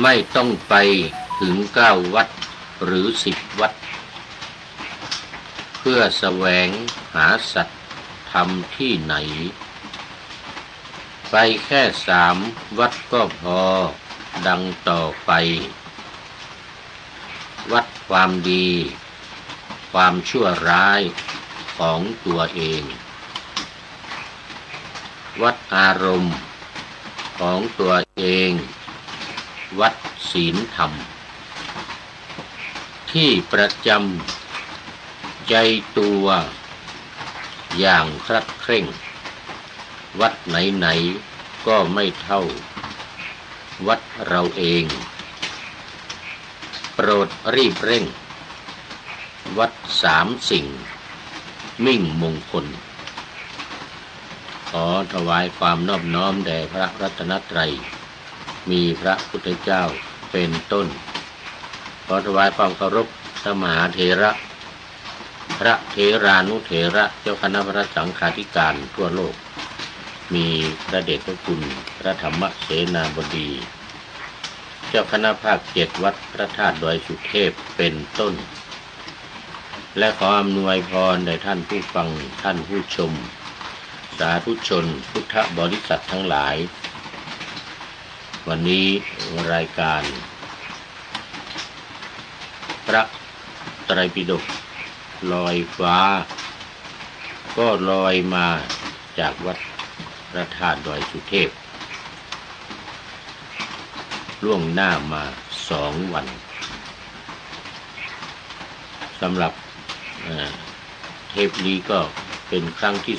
ไม่ต้องไปถึง9 วัดหรือ10 วัดเพื่อแสวงหาสัจธรรมที่ไหนไปแค่3 วัดก็พอดังต่อไปวัดความดีความชั่วร้ายของตัวเองวัดอารมณ์ของตัวเองวัดศีลธรรมที่ประจำใจตัวอย่างครัดเคร่งวัดไหนๆก็ไม่เท่าวัดเราเองโปรดรีบเร่งวัด3 สิ่งมิ่งมงคลขอถวายความนอบน้อมแด่พระรัตนตรัยมีพระพุทธเจ้าเป็นต้นขอถวายความเคารพพระมหาเถระพระเถรานุเถระเจ้าคณะพระสังฆาธิการทั่วโลกมีพระเดชพระคุณพระธรรมเสนาบดีเจ้าคณะภาค7วัดพระธาตุดอยสุเทพเป็นต้นและขออำนวยพรแด่ท่านผู้ฟังท่านผู้ชมสาธุชนพุทธบริษัททั้งหลายวันนี้รายการพระไตรปิฎกลอยฟ้าก็ลอยมาจากวัดพระธาตุดอยสุเทพล่วงหน้ามา2 วันสำหรับเทปนี้ก็เป็นครั้งที่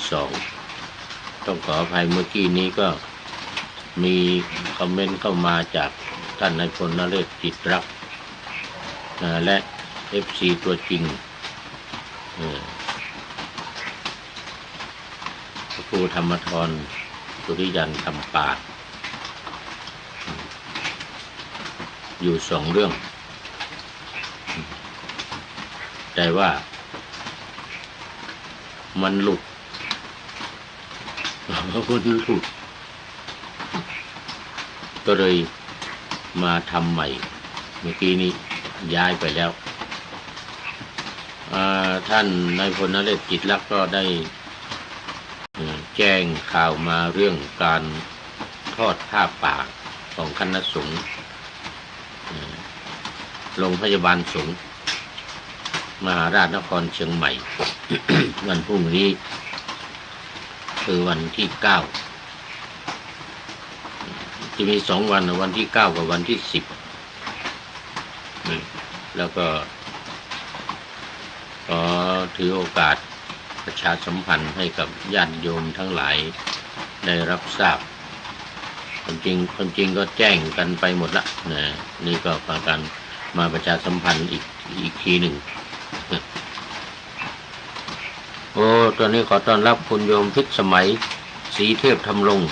2ต้องขออภัยเมื่อกี้นี้ก็มีคอมเมนต์เข้ามาจากท่านนายพลนเรศจิตรักและ FC ตัวจริงพระครูธรรมธรสุริยันคำปาอยู่2 เรื่องแต่ว่ามันหลุดก็เลยมาทำใหม่เมื่อกี้นี้ย้ายไปแล้วท่านนายพลนเรศจิตรักก็ได้แจ้งข่าวมาเรื่องการทอดผ้าป่าของคณะสงฆ์โรงพยาบาลสงฆ์มหาราชนครเชียงใหม่ วันพรุ่งนี้คือวันที่9จะมี2 วันวันที่9กับวันที่10แล้วก็ขอถือโอกาสประชาสัมพันธ์ให้กับญาติโยมทั้งหลายได้รับทราบคนจริงก็แจ้งกันไปหมดละนะนี่ก็พากันมาประชาสัมพันธ์อีกทีหนึ่งโอ้ตอนนี้ขอต้อนรับคุณโยมพิษสมัยศรีเทพธรรมรงค์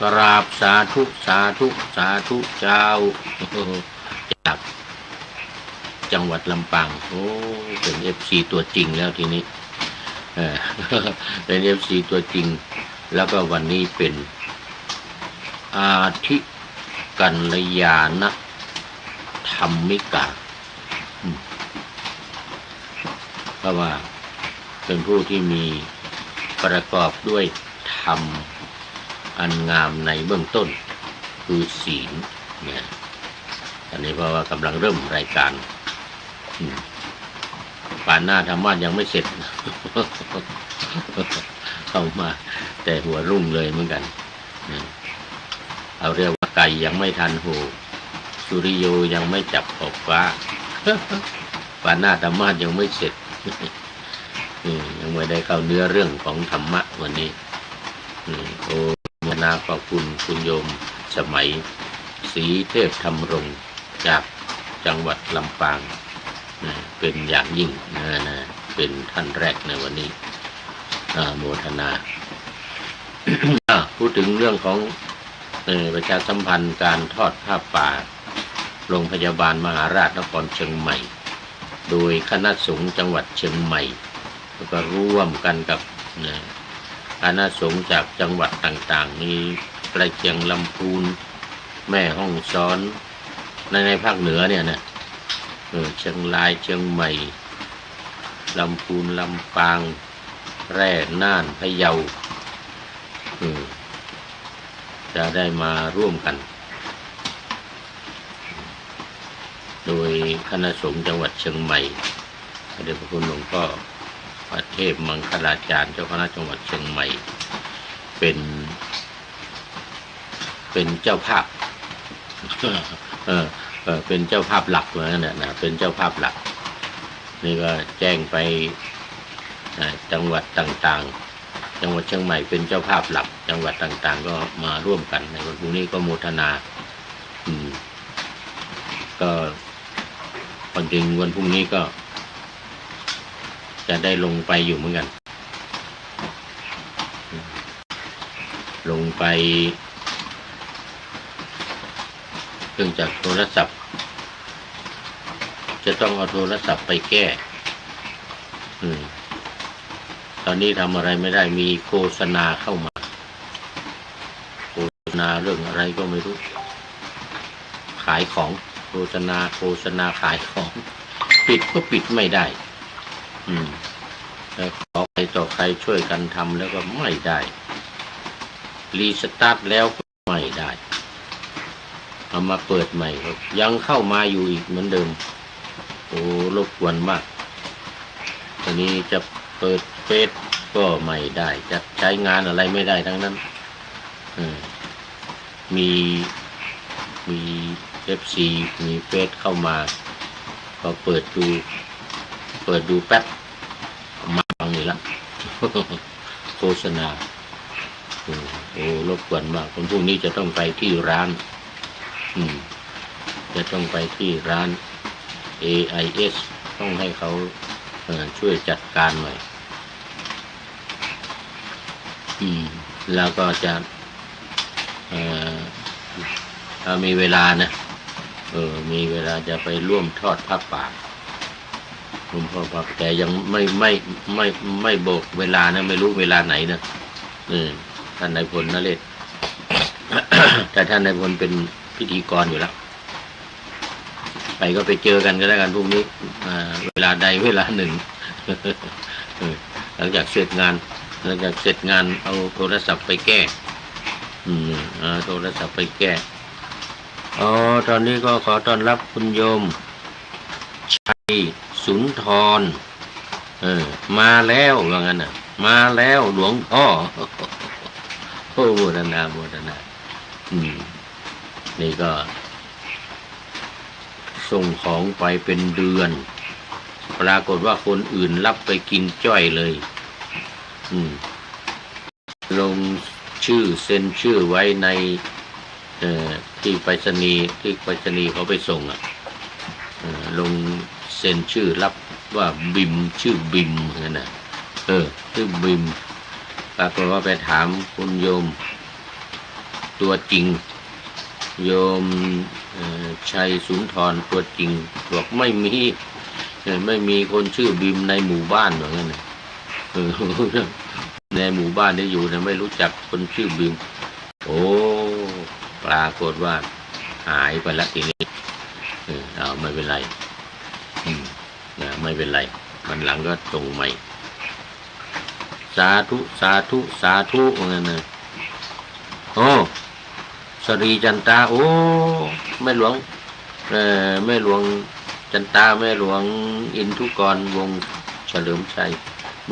กราบสาธุสาธุสาธุเจ้าจากจังหวัดลำปางโอ้เป็น FC ตัวจริงแล้วทีนี้เป็น FC ตัวจริงแล้วก็วันนี้เป็นอาทิกัลยาณธรรมิกาเพราะว่าเป็นผู้ที่มีประกอบด้วยธรรมอันงามในเบื้องต้นคือศีลเนี่ยอันนี้เพราะว่ากำลังเริ่มรายการป่านหน้าธรรมะยังไม่เสร็จ เข้ามาแต่หัวรุ่งเลยเหมือนกันเอาเรียกว่าไก่ยังไม่ทันหูสุริโยยังไม่จับขอบฟ้าป่านหน้าธรรมะยังไม่เสร็จยังไม่ได้เข้าเนื้อเรื่องของธรรมะวันนี้โอ้มนาขอบคุณคุณโยมสมัยศรีเทพธรรมรงค์จากจังหวัดลำปางเป็นอย่างยิ่งเป็นท่านแรกในวันนี้โมทนา พูดถึงเรื่องของประชาสัมพันธ์การทอดผ้าป่าโรงพยาบาลมหาราชนครเชียงใหม่โดยคณะสงฆ์จังหวัดเชียงใหม่แล้วก็ร่วมกันกับคณะสงฆ์จากจังหวัดต่างๆมีใกล้เคียงลำพูนแม่ฮ่องสอน ในภาคเหนือเนี่ยนะเชียงรายเชียงใหม่ลำพูนลำปางแพร่น่านพะเยาจะได้มาร่วมกันโดยคณะสงฆ์จังหวัดเชียงใหม่พระเดชพระคุณหลวงพ่อพระเทพมังคลาจารย์เจ้าคณะจังหวัดเชียงใหม่เป็นเจ้าภาพเป็นเจ้าภาพหลักเหมือนกันนะเป็นเจ้าภาพหลักนี่ก็แจ้งไปจังหวัดต่างๆจังหวัดเชียงใหม่เป็นเจ้าภาพหลักจังหวัดต่างๆก็มาร่วมกันในวันพรุ่งนี้ก็โมทนาก็ความจริงวันพรุ่งนี้ก็จะได้ลงไปอยู่เหมือนกันลงไปเครื่องจักรโทรศัพท์จะต้องเอาโทรศัพท์ไปแก้ตอนนี้ทำอะไรไม่ได้มีโฆษณาเข้ามาโฆษณาเรื่องอะไรก็ไม่รู้ขายของโฆษณาขายของปิดก็ปิดไม่ได้แล้วขอใครต่อใครช่วยกันทำแล้วก็ไม่ได้รีสตาร์ทแล้วก็ไม่ได้เอามาเปิดใหม่ก็ยังเข้ามาอยู่อีกเหมือนเดิมโอ้รบกวนมากตอนนี้จะเปิดเฟซก็ไม่ได้จะใช้งานอะไรไม่ได้ทั้งนั้นมีFC มีเฟซเข้ามาก็เปิดดูแป๊บมาฟังนี่ละโฆษณาโอ้รบกวนมากคนพวกนี้จะต้องไปที่ร้านจะต้องไปที่ร้าน AIS ต้องให้เขาช่วยจัดการหน่อยแล้วก็จะถ้ามีเวลานะมีเวลาจะไปร่วมทอดผ้าป่าหลวงพ่อครับแต่ยังไม่บอกเวลานะไม่รู้เวลาไหนนะท่านนายพลนเรศ แต่ท่านนายพลเป็นพิธีกรอยู่แล้วไปก็ไปเจอกันก็แล้วกันพรุ่งนี้เวลาใดเวลาหนึ่ง หลังจากเสร็จงานเอาโทรศัพท์ไปแก้โทรศัพท์ไปแก้ตอนนี้ก็ขอต้อนรับคุณโยมชัยสุนทรมาแล้วว่างั้นน่ะมาแล้วหลวงพ่อโอ้โมทนานี่ก็ส่งของไปเป็นเดือนปรากฏว่าคนอื่นรับไปกินจ้อยเลยลงชื่อเซ็นชื่อไว้ในที่ไปรษณีย์เขาไปส่งลงเซ็นชื่อรับว่าบิมชื่อบิมนั่นน่ะชื่อบิมปรากฏว่าไปถามคุณโยมตัวจริงโยมชัยสุนทรตัวจริงบอกไม่มีคนชื่อบิมในหมู่บ้านเหมือนกันในหมู่บ้านที่อยู่เนี่ยไม่รู้จักคนชื่อบิมโอ้ปรากฏว่าหายไปแล้วทีนี้ไม่เป็นไรไม่เป็นไรมันหลังก็ส่งใหม่สาธุงั้นนะโอ้สรีจันตาโอ้แม่หลวงจันตาแม่หลวงอินทุกรวงเฉลิมชัย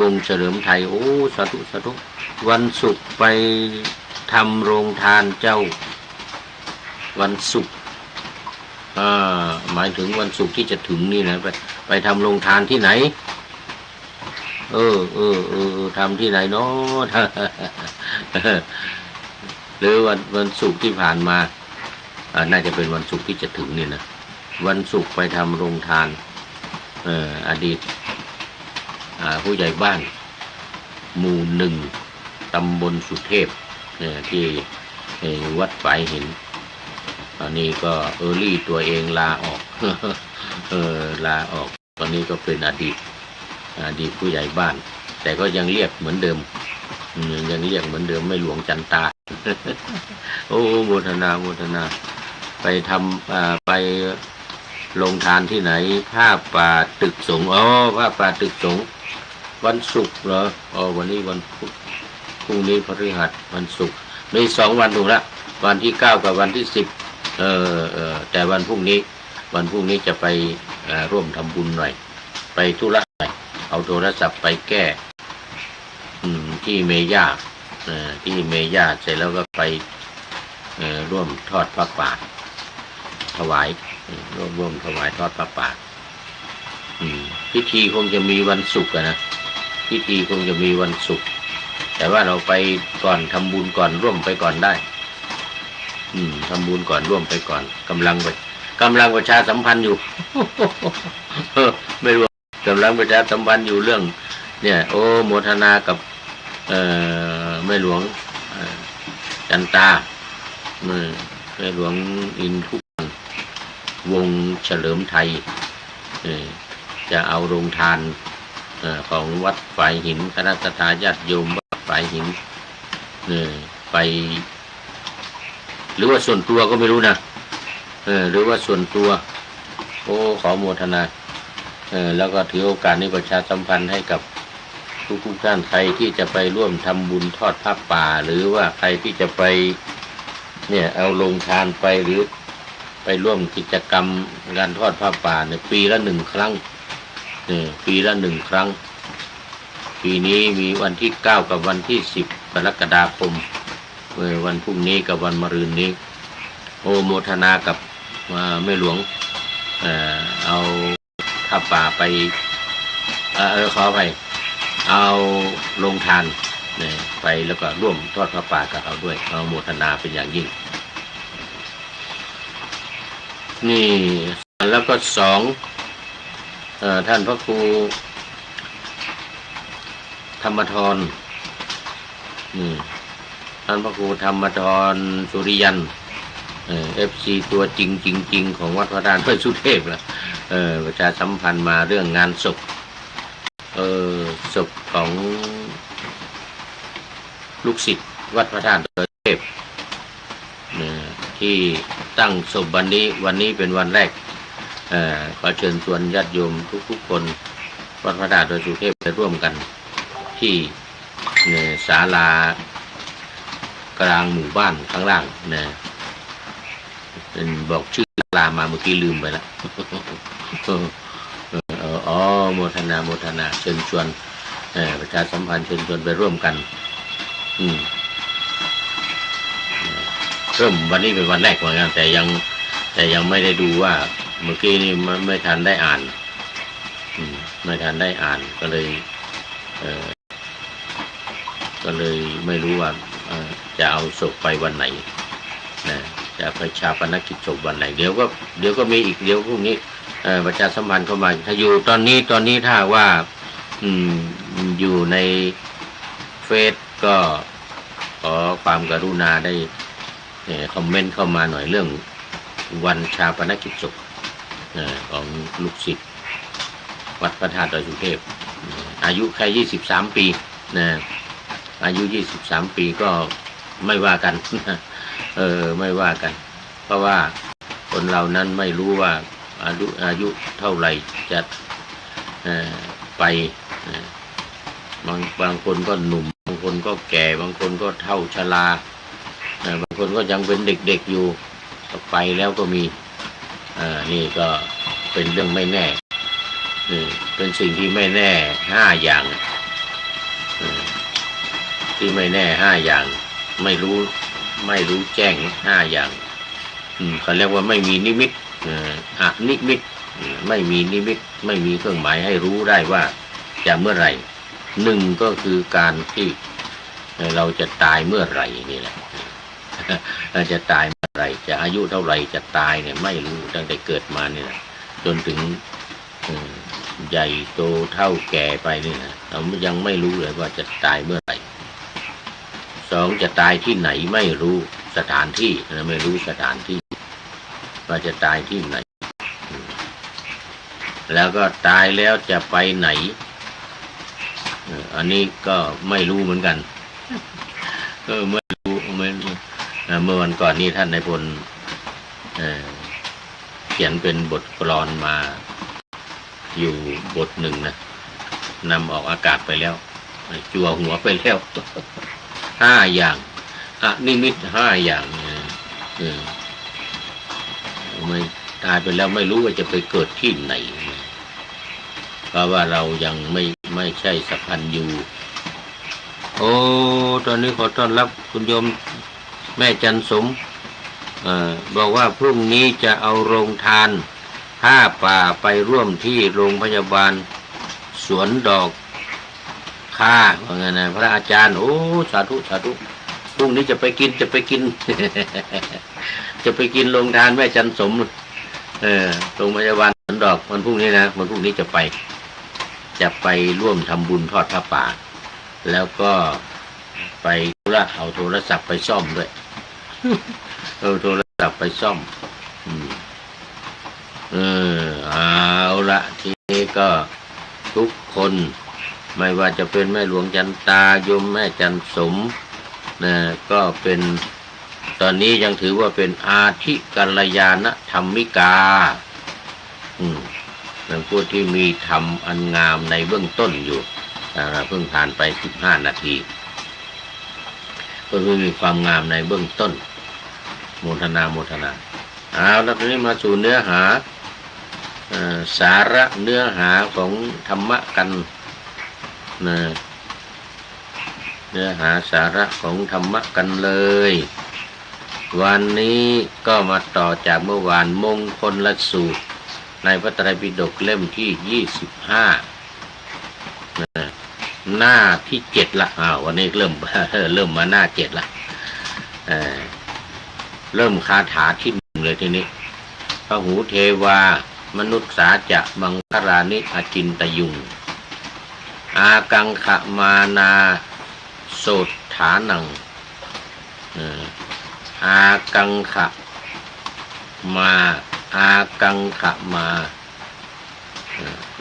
วงเฉลิมไทยโอ้สาธุวันศุกร์ไปทำโรงทานเจ้าวันศุกร์หมายถึงวันศุกร์ที่จะถึงนี่นะไปทำโรงทานที่ไหนทำที่ไหนเนาะ หรือวันศุกร์ที่ผ่านมาน่าจะเป็นวันศุกร์ที่จะถึงนี่นะวันศุกร์ไปทำโรงทานอดีตผู้ใหญ่บ้านหมู่1ตำบลสุเทพที่วัดฝายหินตอนนี้ก็รี่ตัวเองลาออก ลาออกตอนนี้ก็เป็นอดีตผู้ใหญ่บ้านแต่ก็ยังเรียกเหมือนเดิมไม่หลวงจันตา โอ้โมทนา ไปทำไปลงทานที่ไหนผ้าป่าตึกสงฆ์ผ้าป่าตึกสงฆ์วันศุกร์เหรอวันนี้วันพุธพรุ่งนี้พฤหัสวันศุกร์มี2 วันถูกละวันที่9กับวันที่10แต่วันพรุ่งนี้จะไปร่วมทำบุญหน่อยไปธุระหน่อยเอาโทรศัพท์ไปแก้ที่เมย่าที่เมย่าเสร็จแล้วก็ไปร่วมทอดพระป่าถวายร่วมถวายทอดพระป่าพิธีคงจะมีวันศุกร์นะพิธีคงจะมีวันศุกร์แต่ว่าเราไปก่อนทำบุญก่อนร่วมไปก่อนได้ทำบุญก่อนร่วมไปก่อนกำลังประชาสัมพันธ์อยู่ ไม่รู้กำลังประชาสัมพันธ์อยู่เรื่องเนี่ยโมทนากับแม่หลวงจันตาแม่หลวงอินทุวงเฉลิมไทยจะเอาโรงทานของวัดฝายหินคณะทาญาติโยมวัดฝายหินไปหรือว่าส่วนตัวก็ไม่รู้นะหรือว่าส่วนตัวขอโมทนาแล้วก็ถือโอกาสนี้ประชาสัมพันธ์ให้กับทุกท่านใครที่จะไปร่วมทำบุญทอดผ้าป่าหรือว่าใครที่จะไปเนี่ยเอาลงทานไปหรือไปร่วมกิจกรรมการทอดผ้าป่าเนี่ยปีละ1 ครั้งปีละ1 ครั้งปีนี้มีวันที่9กับวันที่10 กรกฎาคมวันพรุ่งนี้กับวันมะรืนนี้โมทนากับแม่หลวงเอาผ้าป่าไปขอไปเอาลงทานไปแล้วก็ร่วมทอดผ้าป่ากับเขาด้วยเอาโมทนาเป็นอย่างยิ่งนี่แล้วก็2ท่านพระครูธรรมธรท่านพระครูธรรมธรสุริยันFC ตัวจริงของวัดพระธาตุดอยสุเทพล่ะประชาสัมพันธ์มาเรื่องงานศพศพของลูกศิษย์วัดพระธาตุดอยสุเทพที่ตั้งศพวันนี้เป็นวันแรกขอเชิญชวนญาติโยมทุกคนวัดพระธาตุดอยสุเทพไปร่วมกันที่ศาลากลางหมู่บ้านข้างล่างเป็นบอกชื่อศาลามาเมื่อกี้ลืมไปแล้วโมทนาเชิญชวนประชาสัมพันธ์เชิญชวนไปร่วมกันเริ่มวันนี้เป็นวันแรกเหมือนกันแต่ยังไม่ได้ดูว่าเมื่อกี้นี่ไม่ทันได้อ่านก็เลยไม่รู้ว่าจะเอาศพไปวันไหนจะไปชาปนกิจศพวันไหนเดี๋ยวก็มีอีกเดี๋ยวพรุ่งนี้ประชาสัมพันธ์เข้ามาถ้าอยู่ตอนนี้ถ้าว่าอยู่ในเฟซก็ขอความกรุณาได้คอมเมนต์เข้ามาหน่อยเรื่องวันชาปนกิจศพของลูกศิษย์วัดพระธาตุดอยสุเทพอายุแค่23 ปีอายุ23 ปีก็ไม่ว่ากันไม่ว่ากันเพราะว่าคนเรานั้นไม่รู้ว่าอายุเท่าไหร่จะไปบางคนก็หนุ่มบางคนก็แก่บางคนก็เฒ่าชราบางคนก็ยังเป็นเด็กๆอยู่ไปแล้วก็มีนี่ก็เป็นเรื่องไม่แน่เป็นสิ่งที่ไม่แน่5 อย่างที่ไม่แน่5 อย่างไม่รู้แจ้ง5 อย่างเขาเรียกว่าไม่มีนิมิตนิมิตไม่มีนิมิตไม่มีเครื่องหมายให้รู้ได้ว่าจะเมื่อไหร่1ก็คือการที่เราจะตายเมื่อไหร่นี่แหละเราจะตายเมื่อไหร่จะอายุเท่าไหร่จะตายเนี่ยไม่รู้ตั้งแต่เกิดมาเนี่ยจนถึงใหญ่โตเท่าแก่ไปนี่นะเรายังไม่รู้เลยว่าจะตายเมื่อไหร่2จะตายที่ไหนไม่รู้สถานที่ไม่รู้สถานที่ว่าจะตายที่ไหนแล้วก็ตายแล้วจะไปไหนอันนี้ก็ไม่รู้เหมือนกันไม่รู้เมื่อวันก่อนนี้ท่านนายพล เเขียนเป็นบทกลอนมาอยู่บทหนึ่งนะนำออกอากาศไปแล้วจั่วหัวไปแล้ว5 อย่างนิมิต5 อย่างไม่ตายไปแล้วไม่รู้ว่าจะไปเกิดที่ไหนเพราะว่าเรายังไม่ใช่สัพพัญญูโอ้ตอนนี้ขอต้อนรับคุณโยมแม่จันสมบอกว่าพรุ่งนี้จะเอาโรงทานผ้าป่าไปร่วมที่โรงพยาบาลสวนดอกค่าว่าไงนะพระอาจารย์โอ้สาธุสาธุพรุ่งนี้จะไปกิน จะไปกินโรงทานแม่จันสมโรงพยาบาลสวนดอกวันพรุ่งนี้นะวันพรุ่งนี้จะไปร่วมทำบุญทอดผ้าป่าแล้วก็ไปเอาโทรศัพท์ไปซ่อมด้วยเอาโทรศัพท์ไปซ่อมเอาละทีนี้ก็ทุกคนไม่ว่าจะเป็นแม่หลวงจันตาโยมแม่จันสมนะก็เป็นตอนนี้ยังถือว่าเป็นอาธิกัลยาณธรรมิกาเป็นผู้ที่มีธรรมอันงามในเบื้องต้นอยู่เพิ่งผ่านไป15 นาทีก็มีความงามในเบื้องต้นโมทนาเอาแล้วทีนี้มาสู่เนื้อหาสาระเนื้อหาของธรรมะกันเนื้อหาสาระของธรรมะกันเลยวันนี้ก็มาต่อจากเมื่อวานมงคลละสูตรในพระไตรปิฎกเล่มที่25หน้าที่7ละวันนี้เริ่มมาหน้า7ละเริ่มคาถาที่1เลยทีนี้พหูเทวามนุษสาจะมังครานิอจินตยุงอากังขมานาโสฐานังอากังขมา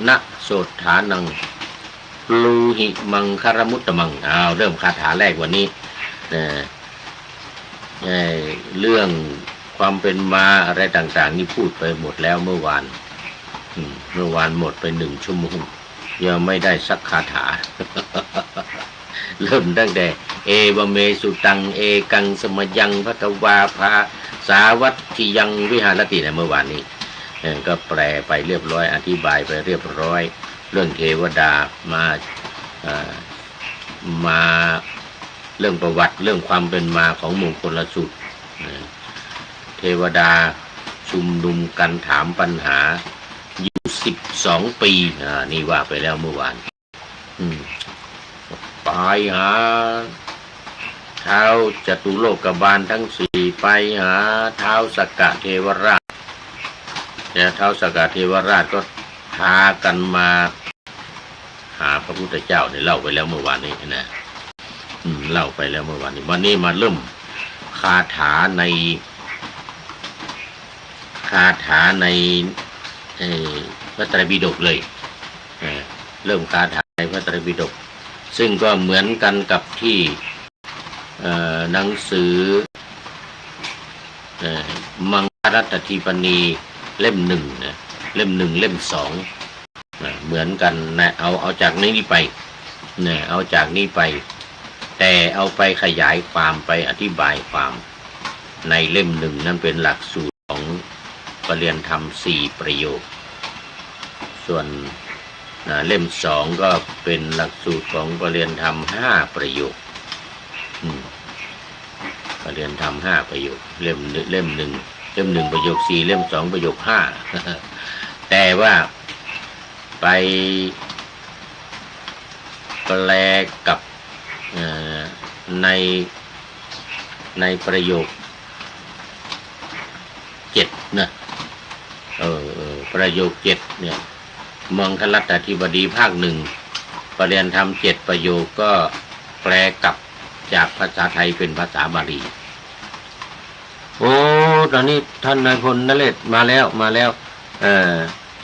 นะโสฐานังลูหิมังคารมุตตมังเริ่มคาถาแรกวันนี้เรื่องความเป็นมาอะไรต่างๆนี่พูดไปหมดแล้วเมื่อวานหมดไป1 ชั่วโมงยังไม่ได้สักคาถา เริ่มตั้งแต่เอวเมสุตังเอกังสมยังภควาภาสาวัตถิยังวิหารติเมื่อวานนี้ก็แปลไปเรียบร้อยอธิบายไปเรียบร้อยเรื่องเทวดามาเรื่องประวัติเรื่องความเป็นมาของมงคลสูตรเทวดาชุมนุมกันถามปัญหาอยู่12 ปีนี่ว่าไปแล้วเมื่อวานไปหาท้าวจตุโลกบาลทั้ง4ไปหาท้าวสักกะเทวราชแต่ท้าวสักกะเทวราชก็พากันมาหาพระพุทธเจ้าเนี่ยเล่าไปแล้วเมื่อวานนี้นะเล่าไปแล้วเมื่อวานนี้วันนี้มาเริ่มคาถาในพระไตรปิฎกเลยเริ่มคาถาในพระไตรปิฎกซึ่งก็เหมือนกันกับที่หนังสือมังครัตถีปณีเล่ม1นะเล่ม1เล่ม2เหมือนกันนะเอาจากนี้ไปนะเอาจากนี้ไปแต่เอาไปขยายความไปอธิบายความในเล่ม1นั้นเป็นหลักสูตรของปริยัติธรรม4 ประโยคส่วนเล่ม2ก็เป็นหลักสูตรของปริยัติธรรม5 ประโยคปริยัติธรรม5 ประโยคเล่ม1ประโยค4เล่ม2ประโยค5แต่ว่าไปแปลกับในประโยค7นะประโยค7เนี่ยมังคลัตถีบดีภาค1ปริยัติธรรม7 ประโยคก็แปลกลับจากภาษาไทยเป็นภาษาบาลีโอ้ตอนนี้ท่านนายพลนเรศมาแล้ว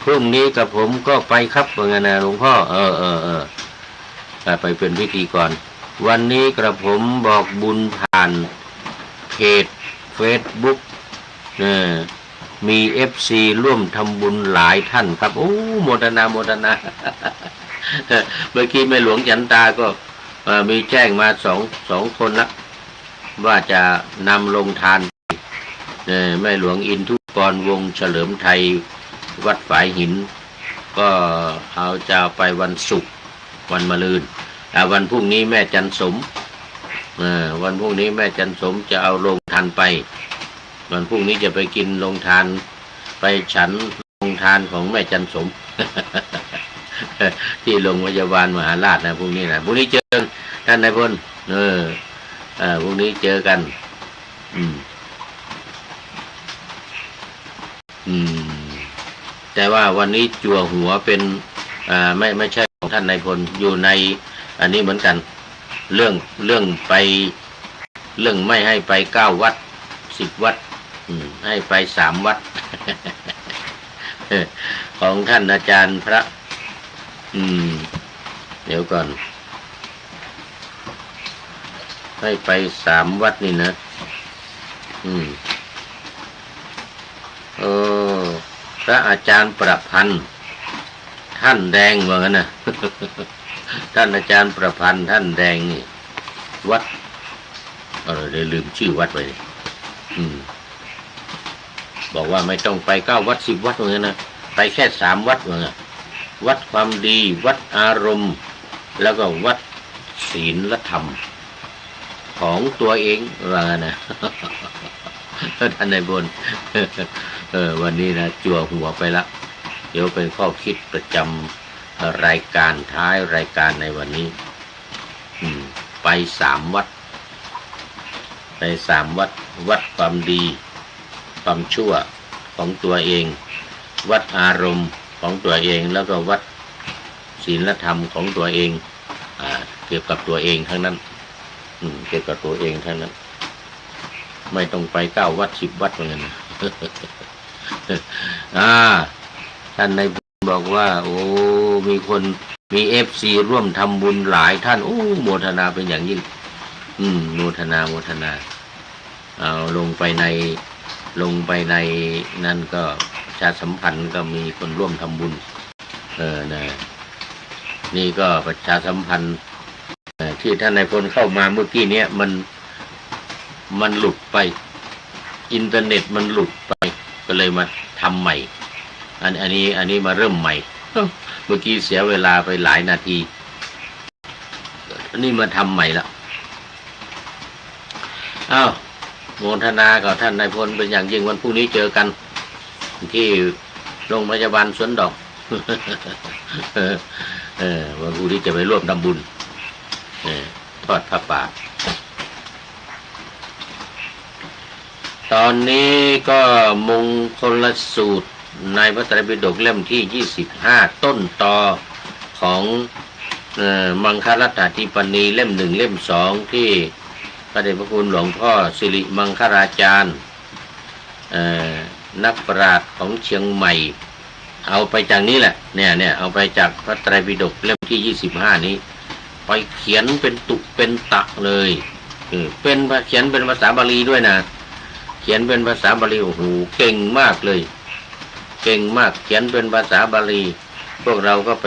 พรุ่งนี้กับผมก็ไปครับว่าไงนะหลวงพ่อไปเป็นพิธีกรวันนี้กระผมบอกบุญผ่านเพจ Facebook มีFC ร่วมทำบุญหลายท่านครับโอ้โมทนาโมทนา เมื่อกี้แม่หลวงจันตาก็มีแจ้งมาสองคนละว่าจะนำลงทานแม่หลวงอินทุกรวงเฉลิมไทยวัดฝายหินก็เอาจะไปวันศุกร์วันมะรืนวันพรุ่งนี้แม่จันสมวันพรุ่งนี้แม่จันสมจะเอาลงทานไปวันพรุ่งนี้จะไปกินลงทานไปฉันลงทานของแม่จันสม ที่โรงพยาบาลมหาราชนะพรุ่งนี้นะพรุ่งนี้เจอท่านนายพลพรุ่งนี้เจอกันแต่ว่าวันนี้จั่วหัวเป็นไม่ใช่ของท่านนายพลอยู่ในอันนี้เหมือนกันเรื่องไปเรื่องไม่ให้ไป9 วัด10 วัดให้ไป3 วัด ของท่านอาจารย์พระเดี๋ยวก่อนให้ไป3 วัดนี่นะพระอาจารย์ประพันธ์ท่านแดงว่างั้นนะ ท่านอาจารย์ประพันธ์ท่านแดงนี่วัดได้ลืมชื่อวัดไปบอกว่าไม่ต้องไป9 วัด10 วัดว่างั้นนะไปแค่3 วัดว่างั้นวัดความดีวัดอารมณ์แล้วก็วัดศีลธรรมของตัวเองว่างั้นนะท่านนายพลวันนี้นะจั่วหัวไปละเดี๋ยวเป็นข้อคิดประจำรายการท้ายรายการในวันนี้ไป3 วัดไป3 วัดวัดความดีความชั่วของตัวเองวัดอารมณ์ของตัวเองแล้วก็วัดศีลธรรมของตัวเองเกี่ยวกับตัวเองทั้งนั้นเกี่ยวกับตัวเองทั้งนั้นไม่ต้องไป9 วัด10 วัดเหมือนกัน ท่านในบอกว่าโอ้มีคนมี FC ร่วมทำบุญหลายท่านโอ้โมทนาเป็นอย่างยิ่งโมทนาเอาลงไปในนั่นก็ประชาสัมพันธ์ก็มีคนร่วมทำบุญนะนี่ก็ประชาสัมพันธ์ที่ท่านนายพลเข้ามาเมื่อกี้เนี้ยมันหลุดไปอินเทอร์เน็ตมันหลุดไปก็เลยมาทำใหม่อันนี้มาเริ่มใหม่เมื่อกี้เสียเวลาไปหลายนาทีอันนี้มาทำใหม่แล้วโมทนากับท่านนายพลเป็นอย่างยิ่งวันพรุ่งนี้เจอกันที่โรงพยาบาลสวนดอก วันพรุ่งนี้จะไปร่วมทำบุญทอดผ้าป่าตอนนี้ก็มงคลสูตรในพระไตรปิฎกเล่มที่25ต้นตอของมังคลัตถทิปณีเล่ม1เล่ม2ที่พระเดชพระคุณหลวงพ่อสิริมังคลาจารย์นักปราชญ์ของเชียงใหม่เอาไปจากนี้แหละเนี่ยเอาไปจากพระไตรปิฎกเล่มที่25นี้ไปเขียนเป็นตุกเป็นตะเลยเป็นเขียนเป็นภาษาบาลีด้วยนะเขียนเป็นภาษาบาลีโอ้โหเก่งมากเลยเก่งมากเขียนเป็นภาษาบาลีพวกเราก็ไป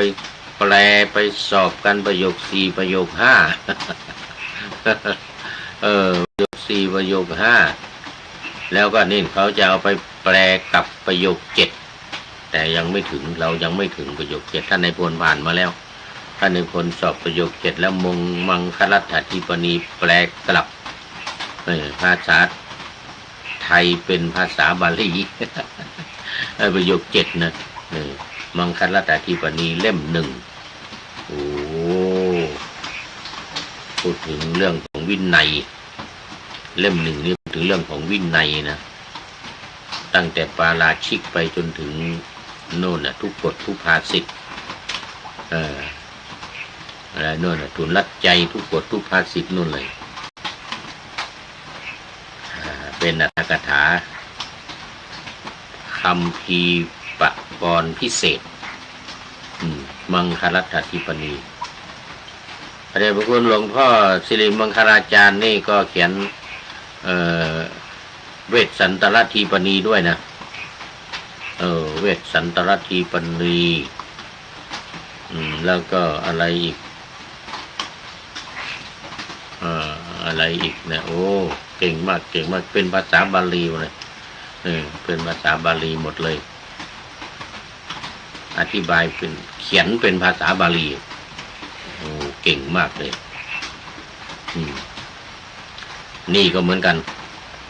แปลไปสอบกันประโยค4ประโยค5ประโยค4ประโยค5แล้วก็นี่เขาจะเอาไปแปลกับประโยค7แต่ยังไม่ถึงเรายังไม่ถึงประโยค7ท่านนายพลผ่านมาแล้วท่านนายพลสอบประโยค7แล้วมังคลัตถทิปณีแปลกลับภาษาไทยเป็นภาษาบาลีประโยค7นะมังคลัตถทิปณีเล่ม1โอ้พูดถึงเรื่องของวินัยเล่ม1นี่พูดถึงเรื่องของวินัยนะตั้งแต่ปาราชิกไปจนถึงโน่นน่ะทุกกฎทุกภาษิตอะไรโน่นน่ะทุนรัดใจทุกกฎทุกภาษิตนู่นเลยเป็นอรรถกถาคัมภีร์ปกรณ์พิเศษมังคลัตถทิปณีพระเดชพระคุณหลวงพ่อสิริมังคลาจารย์นี่ก็เขียนเวสสันตรทิปณีด้วยนะ เวสสันตรทีปณีแล้วก็อะไรอีกอะไรอีกนะโอ้เก่งมากเก่งมากเป็นภาษาบาลีเลยเป็นภาษาบาลีหมดเลยอธิบายเป็นเขียนเป็นภาษาบาลีโอ้เก่งมากเลยนี่ก็เหมือนกัน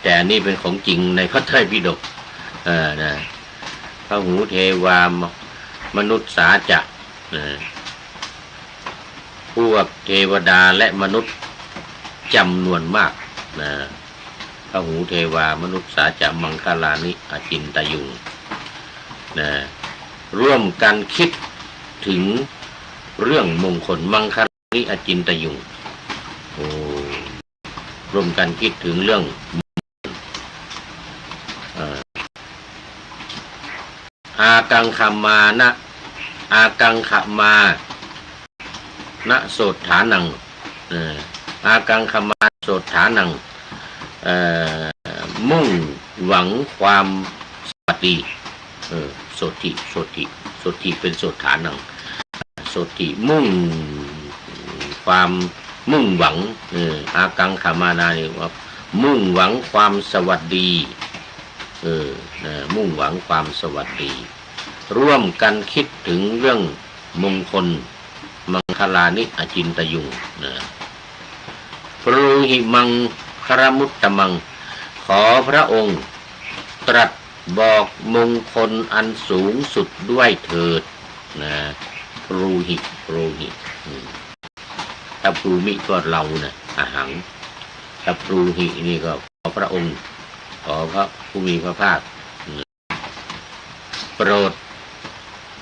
แต่นี่เป็นของจริงในพระไตรปิฎกนะพระหูเทวามนุษย์สาจะพวกเทวดาและมนุษย์จำนวนมากนะพระหูเทวามนุษย์สาจะมังคลานิอจินตยุงนะร่วมกันคิดถึงเรื่องมงคลมังคลานิอจินตยุงโอ้ร่วมกันคิดถึงเรื่องอากังขมานะอากังขมานะโสฐานังอากังขมาโสฐานังมุ่งหวังความสวัสดีโสติเป็นโสฐานังโสติมุ่งความมุ่งหวังอากังขมานาเนี่ยว่ามุ่งหวังความสวัสดีมุ่งหวังความสวัสดีร่วมกันคิดถึงเรื่องมงคลมังคลานิอจินตยุงปรูหิมังครมุตตมังขอพระองค์ตรัสบอกมงคลอันสูงสุดด้วยเถิดปรูหิถ้าปรูมิก็เราอาหังถ้าปรูหินี่ก็ขอพระองค์ขอพระผู้มีพระภาคโปรด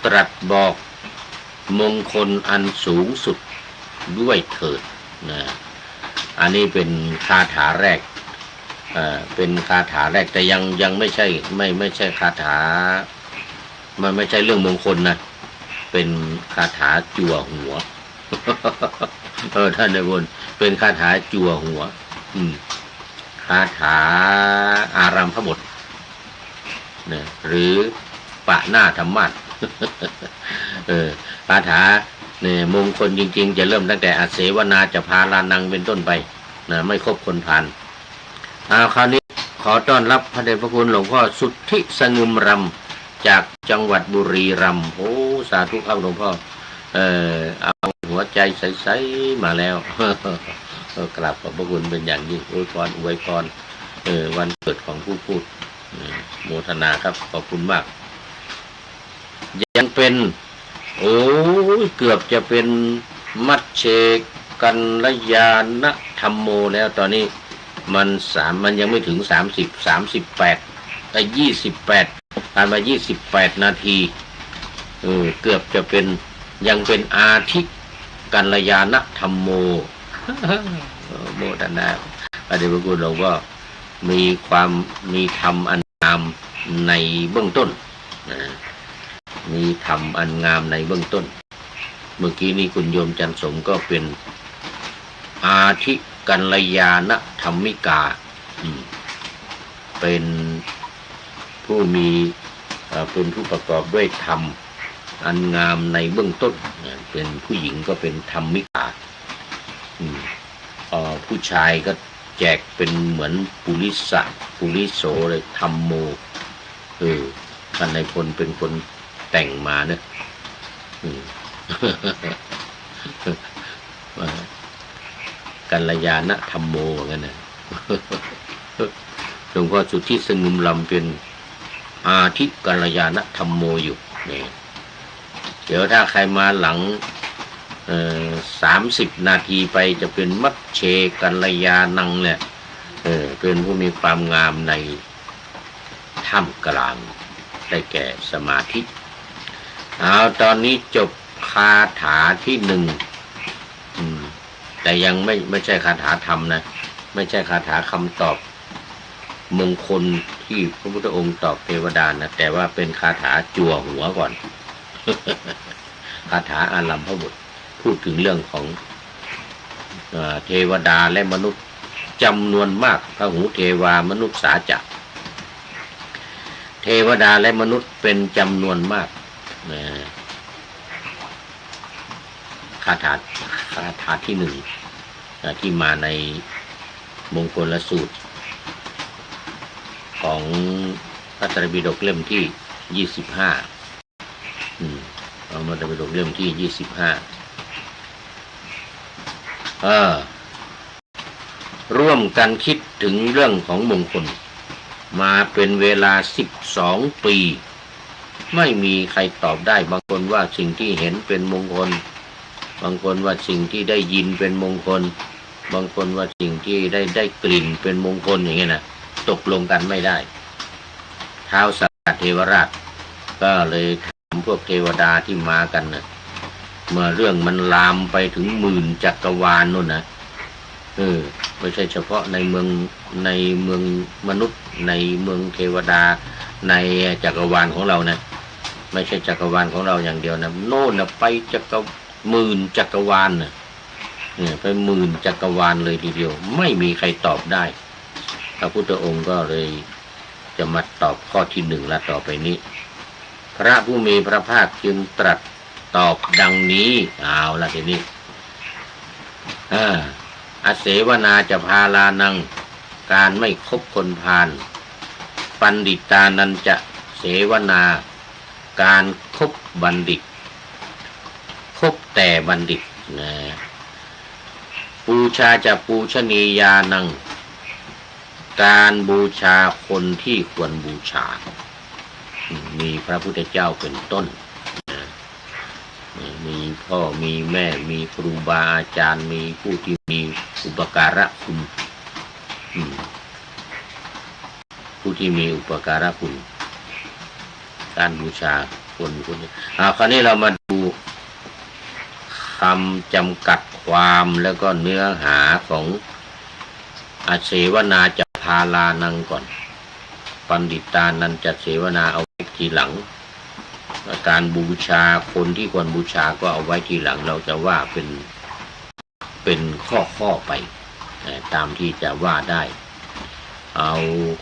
ตรัสบอกมงคลอันสูงสุดด้วยเถิดอันนี้เป็นคาถาแรกเป็นคาถาแรกแต่ยังไม่ใช่ไม่ใช่คาถามันไม่ใช่เรื่องมงคลนะเป็นคาถาจั่วหัวท่านในบนเป็นคาถาจั่วหัวคาถาอารัมภบทหรือปะหน้าธรรมะคาถาเนี่ยมงคลจริงๆจะเริ่มตั้งแต่อาเสวนาจะพาลานังเป็นต้นไปไม่ครบคนผ่านคราวนี้ขอต้อนรับพระเดชพระคุณหลวงพ่อสุทธิสงึมรำจากจังหวัดบุรีรัมย์โอ้สาธุครับหลวงพ่อเอาหัวใจใสๆมาแล้วกราบขอบพระคุณเป็นอย่างยิ่งอวยพรวันเกิดของผู้พูดโมทนาครับขอบคุณมากยังเป็นโอ้เกือบจะเป็นมัชเชกัลยาณธรรมโมแล้วตอนนี้มันยังไม่ถึง38 ผ่านมา28 นาทีเกือบจะเป็นยังเป็นอาทิกัลยาณธรรมโมโมทนาพระเดชพระคุณหลวงพ่อมีธรรมอันงามในเบื้องต้นมีธรรมอันงามในเบื้องต้นเมื่อกี้นี้คุณโยมจันสมก็เป็นอาทิกัลยาณธรรมิกาเป็นผู้เป็นผู้ประกอบด้วยธรรมอันงามในเบื้องต้นเป็นผู้หญิงก็เป็นธรรมิกาผู้ชายก็แจกเป็นเหมือนปุริโสเลยธรรมโมท่านนายพลเป็นคนแต่งมาเนี่ยกัลยาณธรรมโมเหมือนกันนะหลวงพ่อสุทธิสงึมรำเป็นอาทิกัลยาณธรรมโมอยู่เนี่ยเดี๋ยวถ้าใครมาหลัง30 นาทีไปจะเป็นมัชเชกัลยาณังเนี่ยเป็นผู้มีความงามในท่ามกลางได้แก่สมาธิตอนนี้จบคาถาที่1แต่ยังไม่ใช่คาถาธรรมนะไม่ใช่คาถาคำตอบมงคลที่พระพุทธองค์ตอบเทวดานะแต่ว่าเป็นคาถาจั่วหัวก่อน คาถาอารัมภบทพูดถึงเรื่องของเทวดาและมนุษย์จำนวนมากพระหูเทวามนุษย์สาจะ เทวดาและมนุษย์เป็นจำนวนมากคาถาที่หนึ่งที่มาในมงคลสูตรของพระไตรปิฎกเล่มที่25เอามาไตรปิฎกเล่มที่25ร่วมกันคิดถึงเรื่องของมงคลมาเป็นเวลา12 ปีไม่มีใครตอบได้บางคนว่าสิ่งที่เห็นเป็นมงคลบางคนว่าสิ่งที่ได้ยินเป็นมงคลบางคนว่าสิ่งที่ได้กลิ่นเป็นมงคลอย่างเงี้ยนะตกลงกันไม่ได้ท้าวสักกะเทวราชก็เลยถามพวกเทวดาที่มากันนะเมื่อเรื่องมันลามไปถึงหมื่นจักรวาลนู่นนะไม่ใช่เฉพาะในเมืองมนุษย์ในเมืองเทวดาในจักรวาลของเรานะไม่ใช่จักรวาลของเราอย่างเดียวนะโน่นนะไปหมื่นจักรวาลนะไปหมื่นจักรวาลเลยทีเดียวไม่มีใครตอบได้พระพุทธองค์ก็เลยจะมาตอบข้อที่1และต่อไปนี้พระผู้มีพระภาคจึงตรัสตอบดังนี้เอาละทีนี้อเสวนาจะพาลานังการไม่คบคนพาลปัณฑิตานันจะเสวนาการคบบัณฑิตคบแต่บัณฑิตนะบูชาจะปูชนียานังการบูชาคนที่ควรบูชามีพระพุทธเจ้าเป็นต้นมีพ่อมีแม่มีครูบาอาจารย์มีผู้ที่มีอุปการะคุณผู้ที่มีอุปการะคุณการบูชาคนนี้คราวนี้เรามาดูคำจำกัดความแล้วก็เนื้อหาของอเสวนาจะพาลานังก่อนปัณฑิตานันจะเสวนาเอาไว้ทีหลังการบูชาคนที่ควรบูชาก็เอาไว้ทีหลังเราจะว่าเป็นข้อไปตามที่จะว่าได้เอา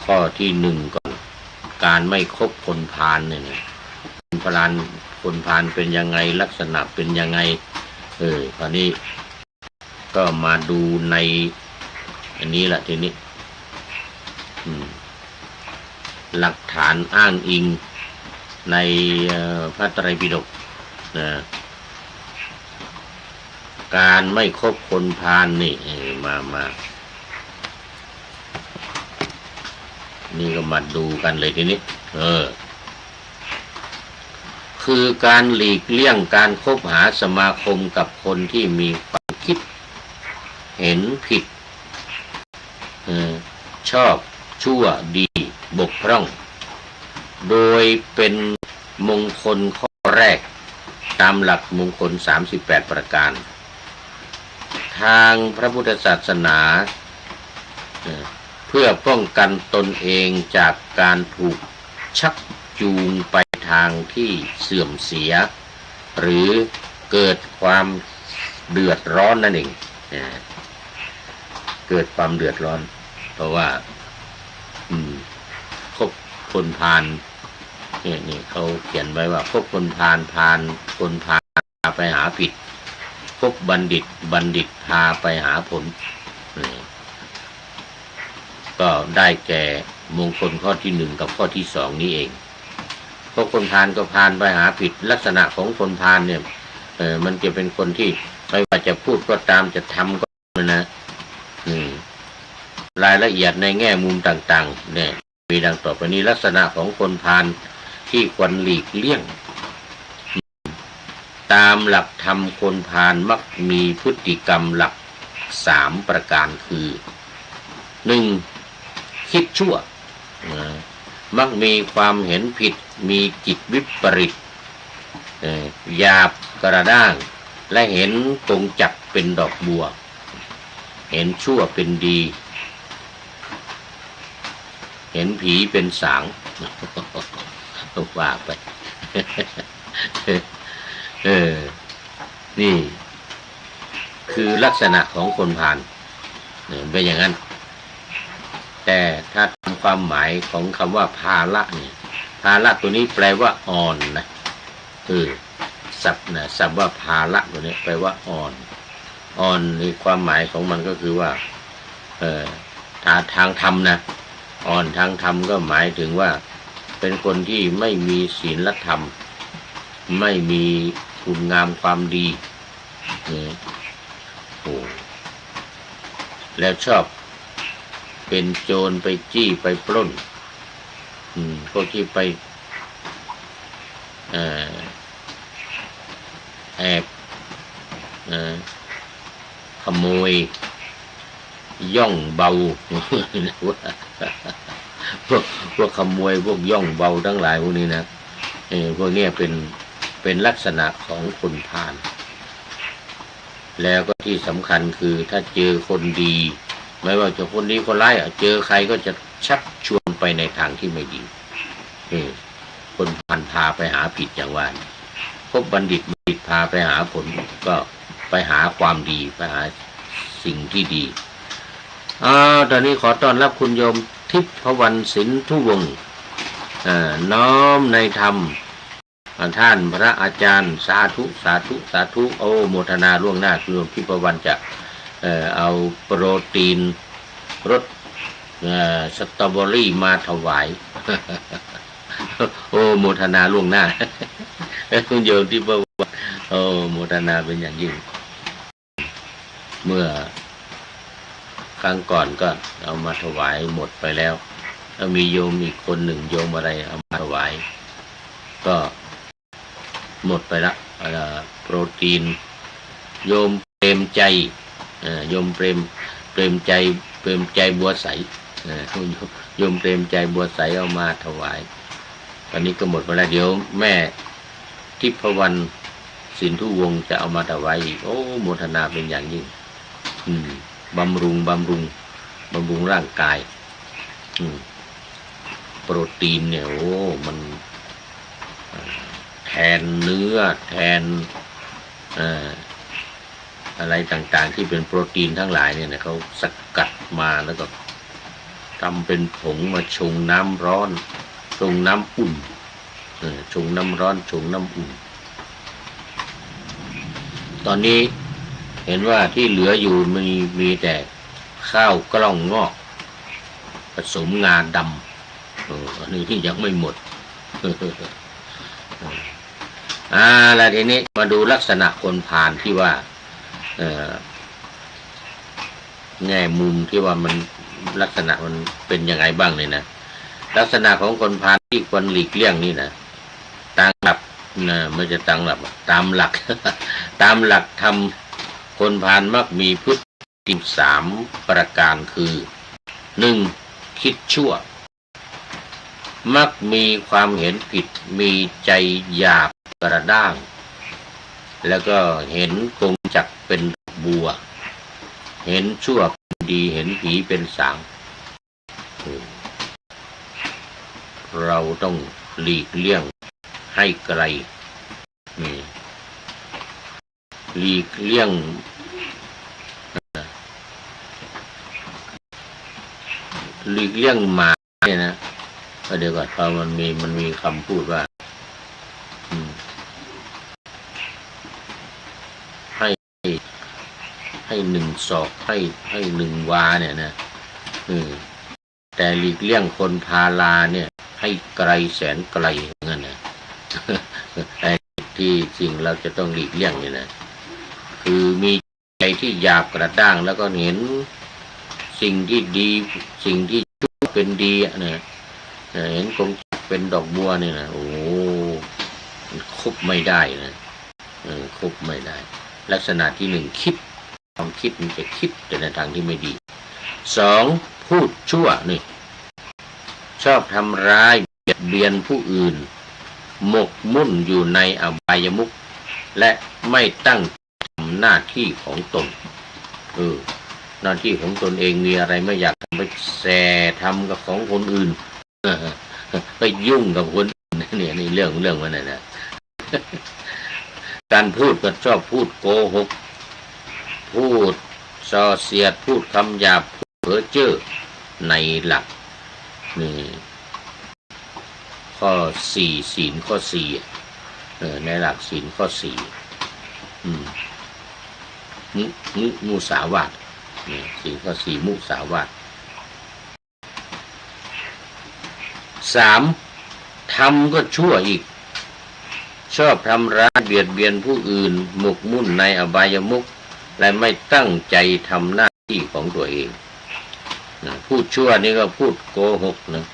ข้อที่1ก่อนการไม่คบคนพาลเนี่ยคนพาลเป็นยังไงลักษณะเป็นยังไงคราวนี้ก็มาดูในอันนี้แหละทีนี้หลักฐานอ้างอิงในพระไตรปิฎกการไม่คบคนพาลนี่มานี่ก็มาดูกันเลยทีนี้คือการหลีกเลี่ยงการคบหาสมาคมกับคนที่มีความคิดเห็นผิดชอบชั่วดีบกพร่องโดยเป็นมงคลข้อแรกตามหลักมงคล38ประการทางพระพุทธศาสนาเพื่อป้องกันตนเองจากการถูกชักจูงไปทางที่เสื่อมเสียหรือเกิดความเดือดร้อนนั่นเองเกิดความเดือดร้อนเพราะว่าคบคนพาลนี่เขาเขียนไว้ว่าคบคนพาลคนพาไปหาผิดคบบัณฑิตพาไปหาผลก็ได้แก่มงคลข้อที่1กับข้อที่2นี้เองคบคนพาลก็พาลไปหาผิดลักษณะของคนพาลเนี่ยมันจะเป็นคนที่ไม่ว่าจะพูดก็ตามจะทำก็นะรายละเอียดในแง่มุมต่างๆเนี่ยมีดังต่อไปนี้ลักษณะของคนพาลที่ควรหลีกเลี่ยงตามหลักธรรมคนพาลมักมีพฤติกรรมหลัก3ประการคือ 1. คิดชั่วมักมีความเห็นผิดมีจิตวิปริตหยาบกระด้างและเห็นตรงจักเป็นดอกบัวเห็นชั่วเป็นดีเห็นผีเป็นสางว่าไปนี่คือลักษณะของคนพาลเป็นอย่างนั้นแต่ถ้าทำความหมายของคำว่าภาละเนี่ย ภาระตัวนี้แปลว่าอ่อนนะศัพท์นะศัพท์ว่าภาระตัวนี้แปลว่าอ่อนในความหมายของมันก็คือว่าทางธรรมนะอ่อนทางธรรมก็หมายถึงว่าเป็นคนที่ไม่มีศีลธรรมไม่มีคุณงามความดีแล้วชอบเป็นโจรไปจี้ไปปล้นพวกที่ไปแอบขโมยย่องเบาพวกขโมยพวกย่องเบาทั้งหลายพวกนี้นะพวกนี้เป็นลักษณะของคนพาลแล้วก็ที่สำคัญคือถ้าเจอคนดีไม่ว่าจะคนดีคนร้ายเจอใครก็จะชักชวนไปในทางที่ไม่ดีคนพาไปหาผิดอย่างว่าพบบัณฑิตพาไปหาผลก็ไปหาความดีไปหาสิ่งที่ดีตอนนี้ขอต้อนรับคุณโยมทิพวรรณสินธุวงศ์น้อมในธรรมท่านพระอาจารย์สาธุสาธุสาธุโอโมทนาล่วงหน้าคุณโยมทิพวรรณจะเอาโปรตีนรสสตรอเบอรี่มาถวายโอโมทนาล่วงหน้าคุณโยมทิพวรรณโอโมทนาเป็นอย่างยิ่งเมื่อครั้งก่อนก็เอามาถวายหมดไปแล้วแล้วมีโยมอีกคนหนึ่งโยมอะไรเอามาถวายก็หมดไปละโปรตีนโยมเปรมใจโยมเปรมใจบัวใสโยมเปรมใจบัวใสเอามาถวายตอนนี้ก็หมดไปแล้วเดี๋ยวแม่ทิพวรรณสินธุวงศ์จะเอามาถวายอีกโอ้โมทนาเป็นอย่างยิ่งบำรุงร่างกายโปรตีนเนี่ยโอ้มันแทนเนื้อแทนอะไรต่างๆที่เป็นโปรตีนทั้งหลายเนี่ยเขาสกัดมาแล้วก็ทำเป็นผงมาชงน้ำร้อนชงน้ำอุ่นชงน้ำร้อนชงน้ำอุ่นตอนนี้เห็นว่าที่เหลืออยู่มีแต่ข้าวกล้องงอกผสมงาดำอันนี้ที่ยังไม่หมดแล้วทีนี้มาดูลักษณะคนพาลที่ว่าแง่มุมที่ว่ามันลักษณะมันเป็นยังไงบ้างเลยนะลักษณะของคนพาลที่ควรหลีกเลี่ยงนี่นะตามหลักไม่จะตามหลักตามหลักทำคนพาลมักมีพฤติกรรม3ประการคือ 1. คิดชั่วมักมีความเห็นผิดมีใจหยาบกระด้างแล้วก็เห็นกงจักรเป็นบัวเห็นชั่วเป็นดีเห็นผีเป็นสางเราต้องหลีกเลี่ยงให้ไกลหลีกเลี่ยงหมาเนี่ยนะเดี๋ยวก่อนพอมันมีคำพูดว่าให้1 ศอกให้1 วาเนี่ยนะแต่หลีกเลี่ยงคนพาลาเนี่ยให้ไกลแสนไกลงั้นนะไอ้ที่จริงเราจะต้องหลีกเลี่ยงเนี่ยนะคือมีใจที่หยาบกระด้างแล้วก็เห็นสิ่งที่ดีสิ่งที่ชั่วเป็นดีเนี่ยเห็นกงจักรเป็นดอกบัวเนี่ยนะโอ้คบไม่ได้นะคบไม่ได้ลักษณะที่ 1คิดความคิดมันจะคิดแต่ในทางที่ไม่ดี 2พูดชั่วนี่ชอบทำร้ายเบียดเบียนผู้อื่นหมกมุ่นอยู่ในอบายมุขและไม่ตั้งทำหน้าที่ของตนหน้าที่ของตนเองมีอะไรไม่อยากทำไปแสทำกับของคนอื่นไปยุ่งกับคนอื่นเนี่ยนี่เรื่องมันนะการพูดก็ชอบพูดโกหกพูดส่อเสียดพูดคำหยาบเพ้อเจ้อในหลักนี่ค ข้อสี่ศีลข้อสี่ในหลักศีลข้อสี่มุสาวาทศีลข้อสี่มุสาวาทสามทำก็ชั่วอีกชอบทำร้ายเบียดเบียนผู้อื่นหมกมุ่นในอบายมุขและไม่ตั้งใจทำหน้าที่ของตัวเองพูดชั่วนี่ก็พูดโกหกนะ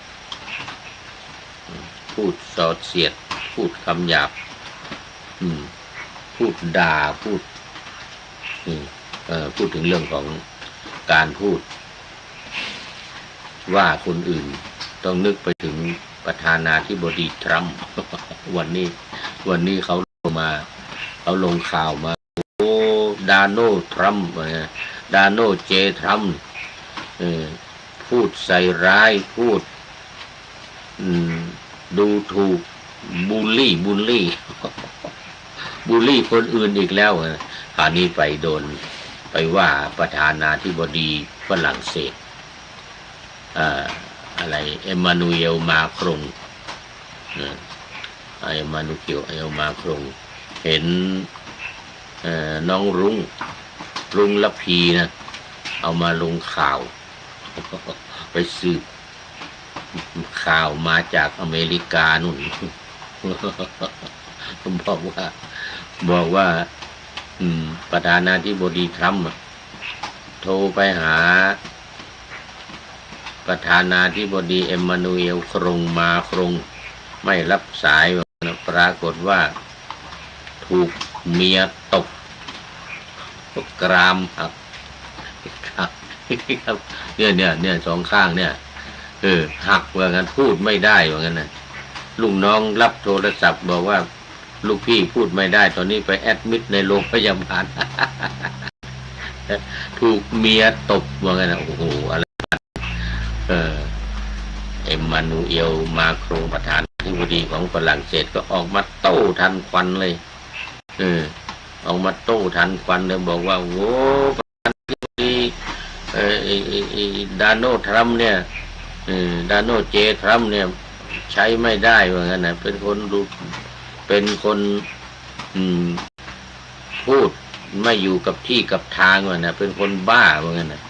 พูดส่อเสียดพูดคำหยาบพูดด่าพูดถึงเรื่องของการพูดว่าคนอื่นต้องนึกไปถึงประธานาธิบดีทรัมป์วันนี้เขาลงข่าวมาโอ้ดาโนทรัมป์ดาโนเจทรัมป์พูดใส่ร้ายพูดดูถูกบูลลี่คนอื่นอีกแล้วคราวนี้ไปว่าประธานาธิบดีฝรั่งเศสอะไรเอมมานูเอลมาครงเอมมานูเอลมาครงเห็นน้องรุ้งละพีนะเอามาลงข่าวไปสืบข่าวมาจากอเมริกานู่นบอกว่าประธานาธิบดีทรัมป์โทรไปหาประธานาธิบดีเอมมานูเอลครงมาครงไม่รับสายปรากฏว่าถูกเมียตบกรามหักเนี่ยสองข้างเนี่ยหักว่างั้นพูดไม่ได้ว่างั้นนะลูกน้องรับโทรศัพท์บอกว่าลูกพี่พูดไม่ได้ตอนนี้ไปแอดมิดในโรงพยาบาลถูกเมียตบว่างั้นนะโอ้โหอะไรเอมมานูเอลมาโครงประธานาธิบดีของฝรั่งเศสก็ออกมาโต้ทันควันเลยออกมาโต้ทันควันเลยบอกว่าโอ้ประธานาธิบดีดาโนทรัมป์เนี่ยดาโนเจทรัมป์เนี่ยใช้ไม่ได้ว่างั้นนะเป็นคนพูดไม่อยู่กับที่กับทางว่านะเป็นคนบ้าว่างั้นนะ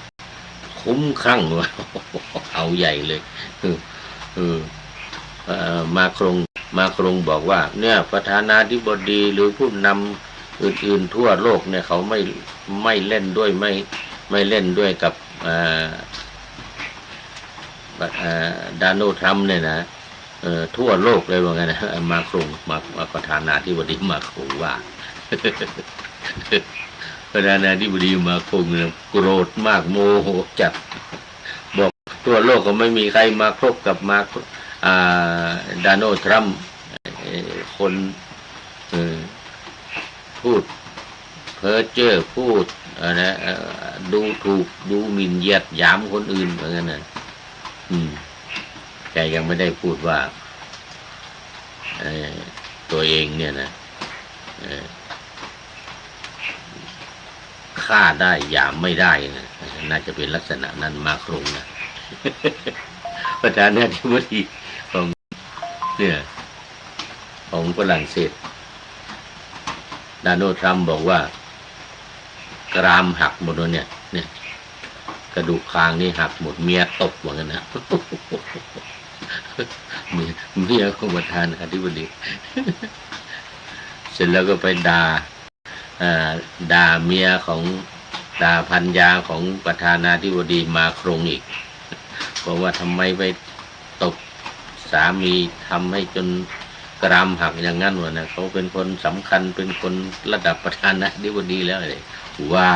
คุ้มคลั่งว่าเอาใหญ่เลยมาครงบอกว่าเนี่ยประธานาธิบดีหรือผู้นำอื่นๆทั่วโลกเนี่ยเขาไม่เล่นด้วยไม่เล่นด้วยกับดาโนทรัมป์เนี่ยนะทั่วโลกเลยว่าไงนะมาครงมาประธานาธิบดีมาครงว่าประธานาธิบดีมาครงเนี่ยโกรธมากโมโหจัดบอกทั่วโลกก็ไม่มีใครมาครบกับดาโนทรัมป์คนพูดเพ้อเจ้อพูดนะดูถูกดูหมิ่นเหยียดหยามคนอื่นเหมือนกันนะแต่ยังไม่ได้พูดว่าตัวเองเนี่ยนะฆ่าได้หยามไม่ได้นะน่าจะเป็นลักษณะนั้นมาครงนะประธานาธิบดีของเนี่ยของฝรั่งเศสดาโนทรัมป์บอกว่ากรามหักหมดแล้วเนี่ยกระดูกคางนี่หักหมดเมียตบเหมือนกันนะเมียของประธานาธิบดีเสร็จแล้วก็ไปด่าเมียของด่าภรรยาของประธานาธิบดีมาครงอีกบอกว่าทำไมไปตบสามีทำให้จนกรามหักอย่างนั้นวะนะเขาเป็นคนสำคัญเป็นคนระดับประธานาธิบดีแล้วเลยว่า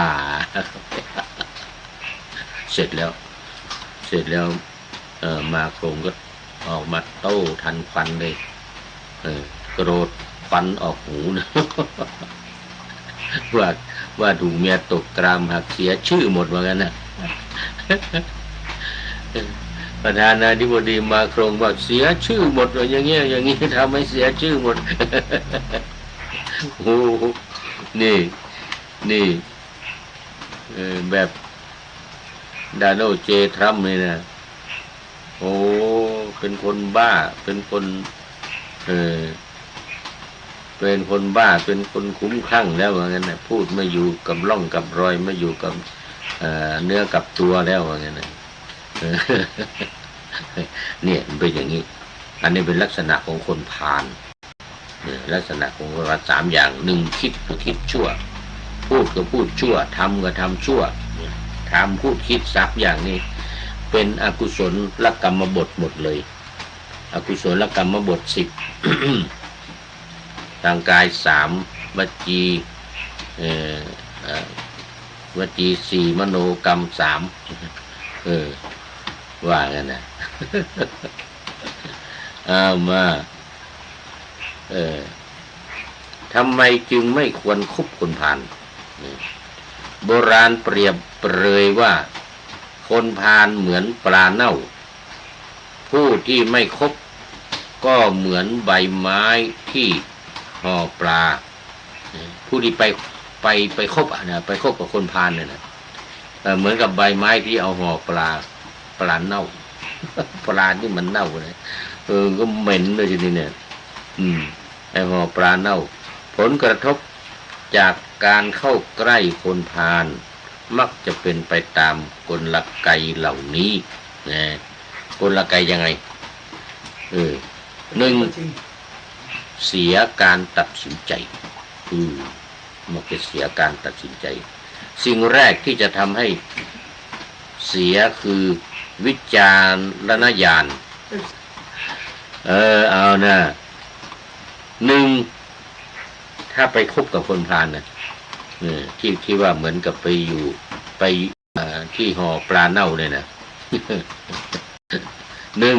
เสร็จแล้วมาครงก็ออกมาโต้ทันควันเลยโกรธควันออกหูนะว่าถูกเมียตกกรามหักเสียชื่อหมดว่างั้นนะประธานาธิบดีมาครงบอกเสียชื่อหมดว่าอย่างเงี้ยทำให้เสียชื่อหมดโอ้นี่แบบดาโนเจทรัมป์นี่นะโอ้เป็นคนบ้าเป็นคน เออเป็นคนบ้าเป็นคนคุ้มคลั่งแล้วว่างั้นนะพูดไม่อยู่กับร่องกับรอยไม่อยู่กับเนื้อกับตัวแล้วว่างั้นนะเนี่ยมันเป็นอย่างนี้อันนี้เป็นลักษณะของคนพาลลักษณะของคนสามอย่างหนึ่งคิดก็คิดชั่วพูดก็พูดชั่วทำก็ทำชั่วทำพูดคิดสามอย่างนี้เป็นอกุศลกรรมบทหมดเลยอกุศลกรรมบท10 ทางกาย3วจีวจี4มโนกรรม3ว่างั้นนะ เอามาทำไมจึงไม่ควรคบคนพาลโบราณเปรียบเปรยว่าคนพาลเหมือนปลาเน่าผู้ที่ไม่คบก็เหมือนใบไม้ที่ห่อปลาผู้ที่ไปคบนะไปคบกับคนพาลเนี่ยนะเหมือนกับใบไม้ที่เอาห่อปลาเน่า ปลานี่มันเน่าเลยก็เหม็นเลยทีนี้เนี่ยไอ้ห่อปลาเน่าผลกระทบจากการเข้าใกล้คนพาลมักจะเป็นไปตามกลไกเหล่านี้นะกลไกยังไงหนึ่งเสียการตัดสินใจมันจะเสียการตัดสินใจสิ่งแรกที่จะทำให้เสียคือวิจารณญาณเอานะหนึ่งถ้าไปคบกับคนพาลนะที่ว่าเหมือนกับไปอยู่ไปที่ห่อปลาเน่าเนี่ยนะหนึ่ง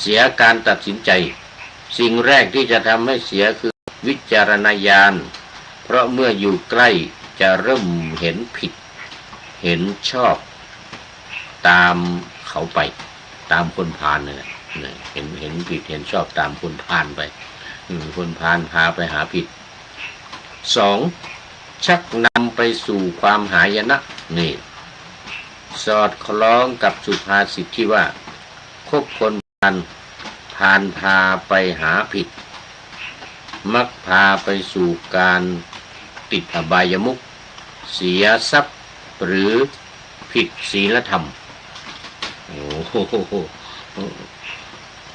เสียการตัดสินใจสิ่งแรกที่จะทำให้เสียคือวิจารณญาณเพราะเมื่ออยู่ใกล้จะเริ่มเห็นผิดเห็นชอบตามเขาไปตามคนพาลเนี่ยเห็นผิดเห็นชอบตามคนพาลไปคนพาลพาไปหาผิดสองชักนำไปสู่ความหายนะนี่สอดคล้องกับสุภาษิตที่ว่าคบคนพาลพาไปหาผิดมักพาไปสู่การติดอบายมุขเสียทรัพย์หรือผิดศีลธรรมโอ้โห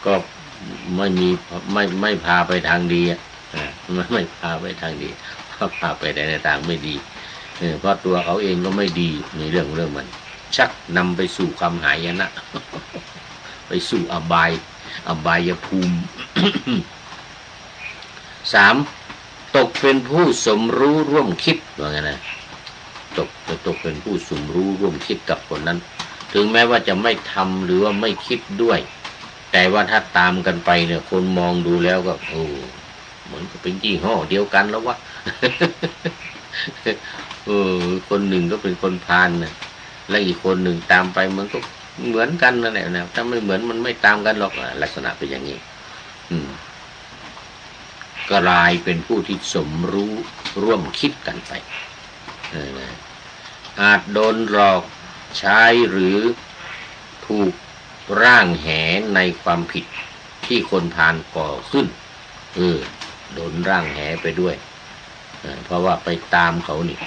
ก็ไม่พาไปทางดีไม่พาไปทางดีพาไปในทางไม่ดีเพราะตัวเขาเองก็ไม่ดีในเรื่องมันชักนำไปสู่ความหายนะไปสู่อบายภูมิ 3. ตกเป็นผู้สมรู้ร่วมคิดว่าไงนะตกเป็นผู้สมรู้ร่วมคิดกับคนนั้นถึงแม้ว่าจะไม่ทำหรือว่าไม่คิดด้วยแต่ว่าถ้าตามกันไปเนี่ยคนมองดูแล้วก็เหมือนกับเป็นยี่ห้อเดียวกันแล้ววะ คนหนึ่งก็เป็นคนพาลนะและอีกคนหนึ่งตามไปมันก็เหมือนกันนั่นแหละนะถ้าไม่เหมือนมันไม่ตามกันหรอกลักษณะเป็นอย่างนี้กลายเป็นผู้ที่สมรู้ร่วมคิดกันไปอาจโดนหลอกใช้หรือถูกร่างแหในความผิดที่คนพาลก่อขึ้นโดนร่างแหไปด้วยเพราะว่าไปตามเขานี่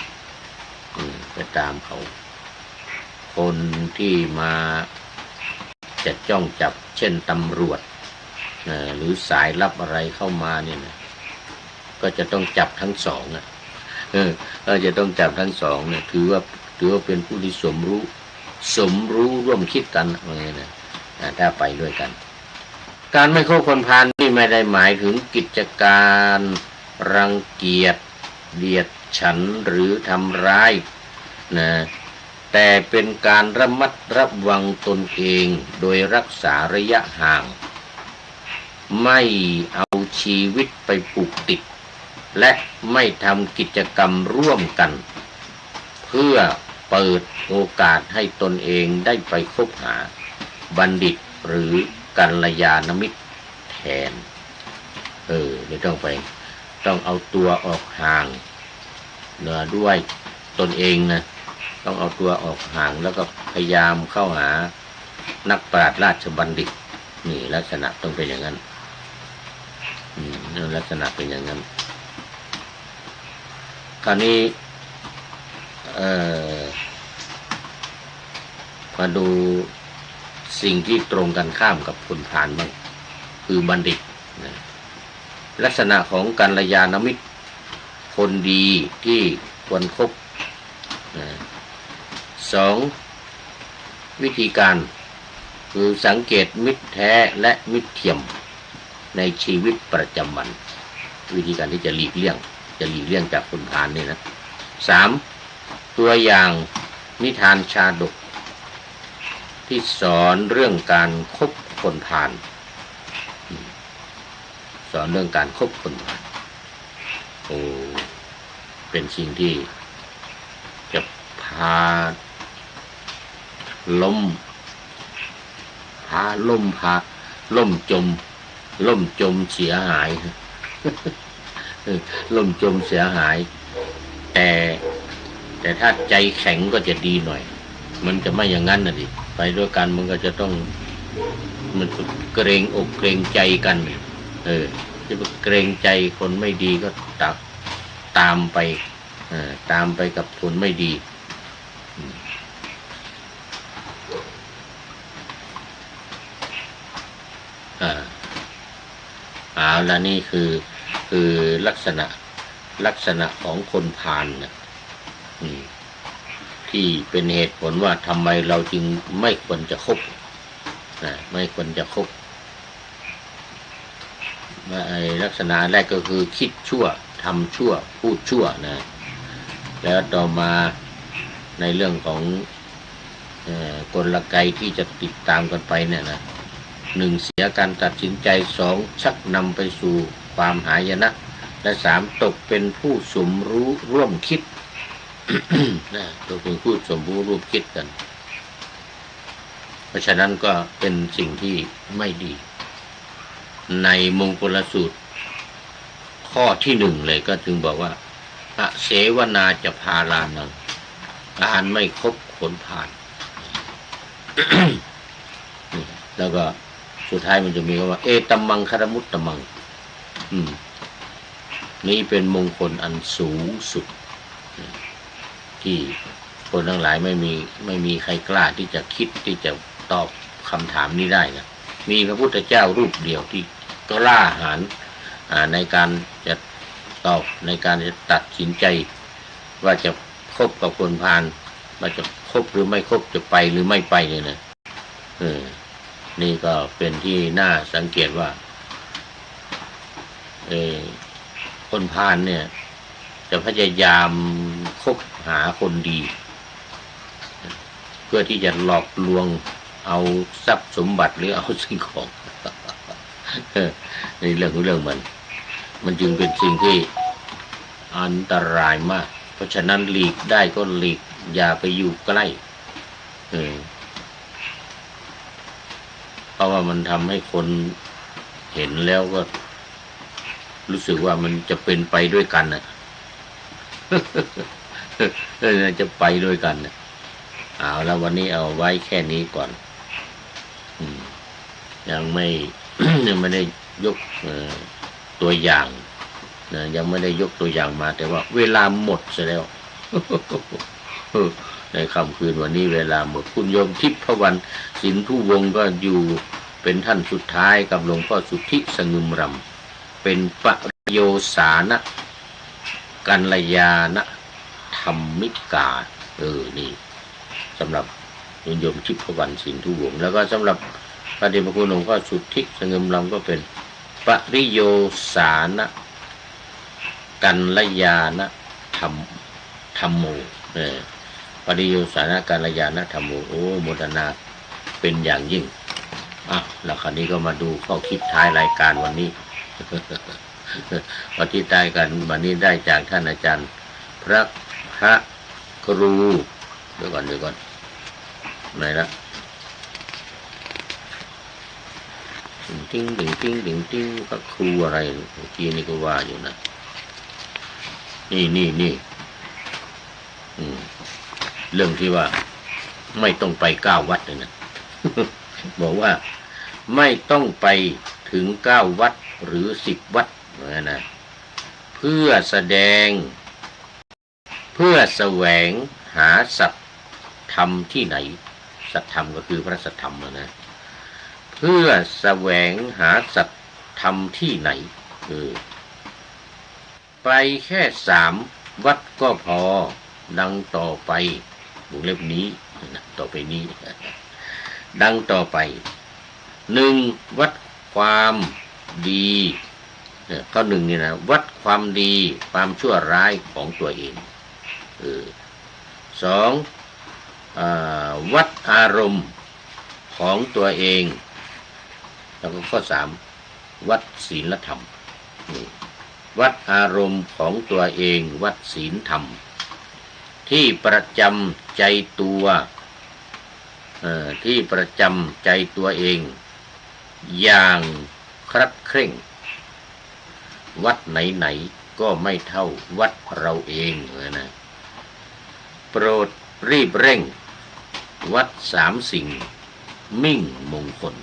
ไปตามเขาคนที่มาจะจ้องจับเช่นตำรวจหรือสายลับอะไรเข้ามาเนี่ยนะก็จะต้องจับทั้งสองก็จะต้องจับทั้งสองเนี่ยถือว่าเป็นผู้ที่สมรู้ร่วมคิดกันอะไรนะถ้าไปด้วยกันการไม่คบคนพาลนี่ไม่ได้หมายถึงกิจการรังเกียจเดียดฉันหรือทำร้ายนะแต่เป็นการระมัดระวังตนเองโดยรักษาระยะห่างไม่เอาชีวิตไปผูกติดและไม่ทำกิจกรรมร่วมกันเพื่อเปิดโอกาสให้ตนเองได้ไปคบหาบัณฑิตหรือกัลยาณมิตรแทนไม่ต้องเอาตัวออกห่างด้วยตนเองนะต้องเอาตัวออกห่างแล้วก็พยายามเข้าหานักปราชญ์ราชบัณฑิตนี่ลักษณะต้องเป็นอย่างนั้น ลักษณะเป็นอย่างนั้นคราวนี้มาดูสิ่งที่ตรงกันข้ามกับคนพาลบ้างคือบัณฑิตนะลักษณะของกัลยาณมิตรคนดีที่ควรคบนะสองวิธีการคือสังเกตมิตรแท้และมิตรเทียมในชีวิตประจำวันวิธีการที่จะหลีกเลี่ยงจากคนพาลนี่นะสามตัวอย่างนิทานชาดกที่สอนเรื่องการคบคนพาลสอนเรื่องการคบคนพาลโอ้เป็นสิ่งที่จะพาล่มจมเสียหายล่มจมเสียหายแต่ถ้าใจแข็งก็จะดีหน่อยมันจะไม่อย่างนั้นนะดิไปด้วยกันมันก็จะต้องมันเกรงอกเกรงใจกันจะเกรงใจคนไม่ดีก็ตามไปกับคนไม่ดีแล้วนี่คือลักษณะของคนพาลนะที่เป็นเหตุผลว่าทำไมเราจึงไม่ควรจะคบไม่ควรจะคบลักษณะแรกก็คือคิดชั่วทำชั่วพูดชั่วนะแล้วต่อมาในเรื่องของกลไกที่จะติดตามกันไปเนี่ยนะหนึ่งเสียการตัดสินใจสองชักนำไปสู่ความหายนะและสามตกเป็นผู้สมรู้ร่วมคิด นะตกเป็นผู้สมรู้ร่วมคิดกันเพราะฉะนั้นก็เป็นสิ่งที่ไม่ดีในมงคลสูตรข้อที่หนึ่งเลยก็จึงบอกว่าอเสวนาจะพาลานังการไม่คบคนพาล แล้วก็สุดท้ายมันจะมีคำว่าเอตัมมังคารมุตตมังนี่เป็นมงคลอันสูงสุดที่คนทั้งหลายไม่มีใครกล้าที่จะคิดที่จะตอบคำถามนี้ได้นะมีพระพุทธเจ้ารูปเดียวที่กล้าหาญในการจะตอบในการจะตัดสินใจว่าจะคบกับคนพาลว่าจะคบหรือไม่คบจะไปหรือไม่ไปเนี่ยนะนี่ก็เป็นที่น่าสังเกตว่าคนพาลเนี่ยจะพยายามคบหาคนดีเพื่อที่จะหลอกลวงเอาทรัพย์สมบัติหรือเอาสิ่งของในเรื่องมันจึงเป็นสิ่งที่อันตรายมากเพราะฉะนั้นหลีกได้ก็หลีกอย่าไปอยู่ใกล้เพราะว่ามันทำให้คนเห็นแล้วก็รู้สึกว่ามันจะเป็นไปด้วยกันนะจะไปด้วยกันนะเอาแล้ววันนี้เอาไว้แค่นี้ก่อนยังไม่ ยังไม่ได้ยกตัวอย่างนะยังไม่ได้ยกตัวอย่างมาแต่ว่าเวลาหมดซะแล้ว ในค่ำคืนวันนี้เวลาหมดคุณโยมทิพวรรณสินธุวงศ์ก็อยู่เป็นท่านสุดท้ายกับหลวงพ่อสุทธิสงึมรำเป็นปริโยสานะกัลยาณธรรมิกานี่สำหรับคุณโยมทิพวรรณสินธุวงศ์แล้วก็สำหรับพระเดชพระคุณหลวงพ่อสุทธิสงึมรำก็เป็นปริโยสานะกัลยาณธรรมโมปริโยสานะกัลยาณธรรมโมโมทนาเป็นอย่างยิ่งแล้วคราวนี้ก็มาดูข้อคิดท้ายรายการวันนี้ วันที่ใต้กันวันนี้ได้จากท่านอาจารย์พระครูเดี๋ยวก่อนไหนละติ้งพระครูอะไรเมื่อกี้นี่ก็ว่าอยู่นะนี่เรื่องที่ว่าไม่ต้องไป9 วัดเลยนะ บอกว่าไม่ต้องไปถึง9 วัดหรือ10 วัด นะเพื่อแสดงเพื่อแสวงหาสัจธรรมที่ไหนสัจธรรมก็คือพระสัจธรรมนะเพื่อแสวงหาสัจธรรมที่ไหนไปแค่3 วัดก็พอดังต่อไปวงเล็บนี้ต่อไปนี้ดังต่อไป1วัดความดีข้อ1นี่นะวัดความดีความชั่วร้ายของตัวเอง2วัดอารมณ์ของตัวเองแล้วก็ข้อ3วัดศีลธรรมวัดอารมณ์ของตัวเองวัดศีลธรรมที่ประจำใจตัวที่ประจำใจตัวเองอย่างครัดเคร่งวัดไหนๆก็ไม่เท่าวัดเราเองนะโปรดรีบเร่งวัด3 สิ่งมิ่งมงคล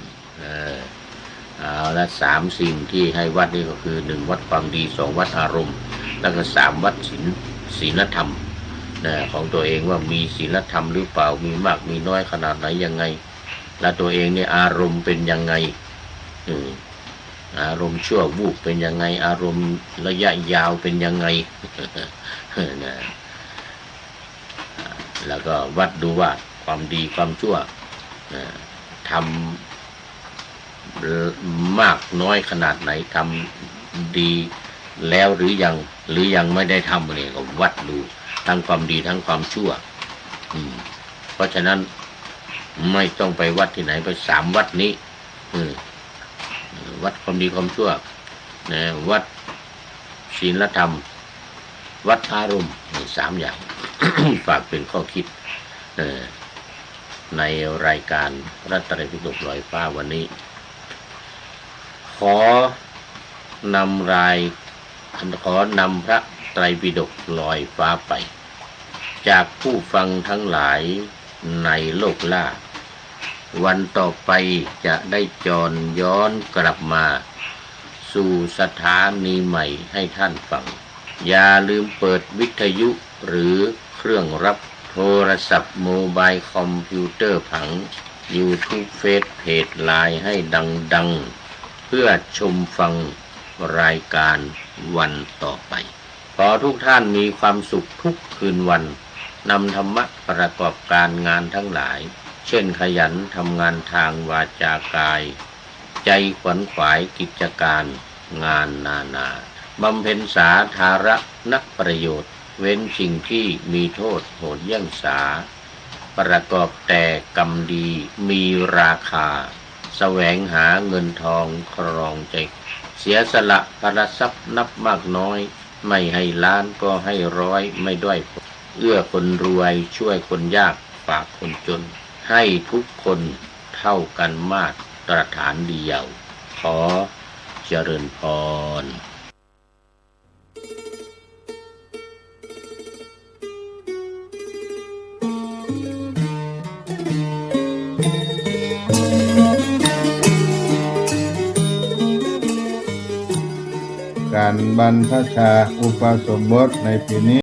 เอาละ3 สิ่งที่ให้วัดนี่ก็คือ1วัดความดี2วัดอารมณ์แล้วก็3วัดศีลธรรมของตัวเองว่ามีศีลธรรมหรือเปล่ามีมากมีน้อยขนาดไหนยังไงและตัวเองเนี่ยอารมณ์เป็นยังไงอารมณ์ชั่ววูบเป็นยังไงอารมณ์ระยะยาวเป็นยังไงนะแล้วก็วัดดูว่าความดีความชั่วทำมากน้อยขนาดไหนทำดีแล้วหรือยังไม่ได้ทำเนี่ยก็วัดดูทั้งความดีทั้งความชั่วเพราะฉะนั้นไม่ต้องไปวัดที่ไหนไป3 วัดนี้วัดความดีความชั่วนะวัดศีลธรรมวัดอารมณ์3 อย่าง ฝากเป็นข้อคิดในรายการพระไตรปิฎกลอยฟ้าวันนี้ขอนำพระไตรปิฎกลอยฟ้าไปจากผู้ฟังทั้งหลายในโลกล่าวันต่อไปจะได้จรย้อนกลับมาสู่สถานีใหม่ให้ท่านฟังอย่าลืมเปิดวิทยุหรือเครื่องรับโทรศัพท์โมบายคอมพิวเตอร์ผัง YouTube เฟซเพจไลน์ให้ดังๆเพื่อชมฟังรายการวันต่อไปขอทุกท่านมีความสุขทุกคืนวันนำธรรมะประกอบการงานทั้งหลายเช่นขยันทำงานทางวาจากายใจขวนขวายกิจการงานนาบำเพ็ญสาธารณประโยชน์เว้นสิ่งที่มีโทษโหดเยี่ยงสาประกอบแต่กรรมดีมีราคาแสวงหาเงินทองครองใจเสียสละพระทรัพย์นับมากน้อยไม่ให้ล้านก็ให้ร้อยไม่ด้อยเอื้อคนรวยช่วยคนยากฝากคนจนให้ทุกคนเท่ากันมาตรฐานเดียวขอเจริญพรการบรรพชาอุปสมบทในปีนี้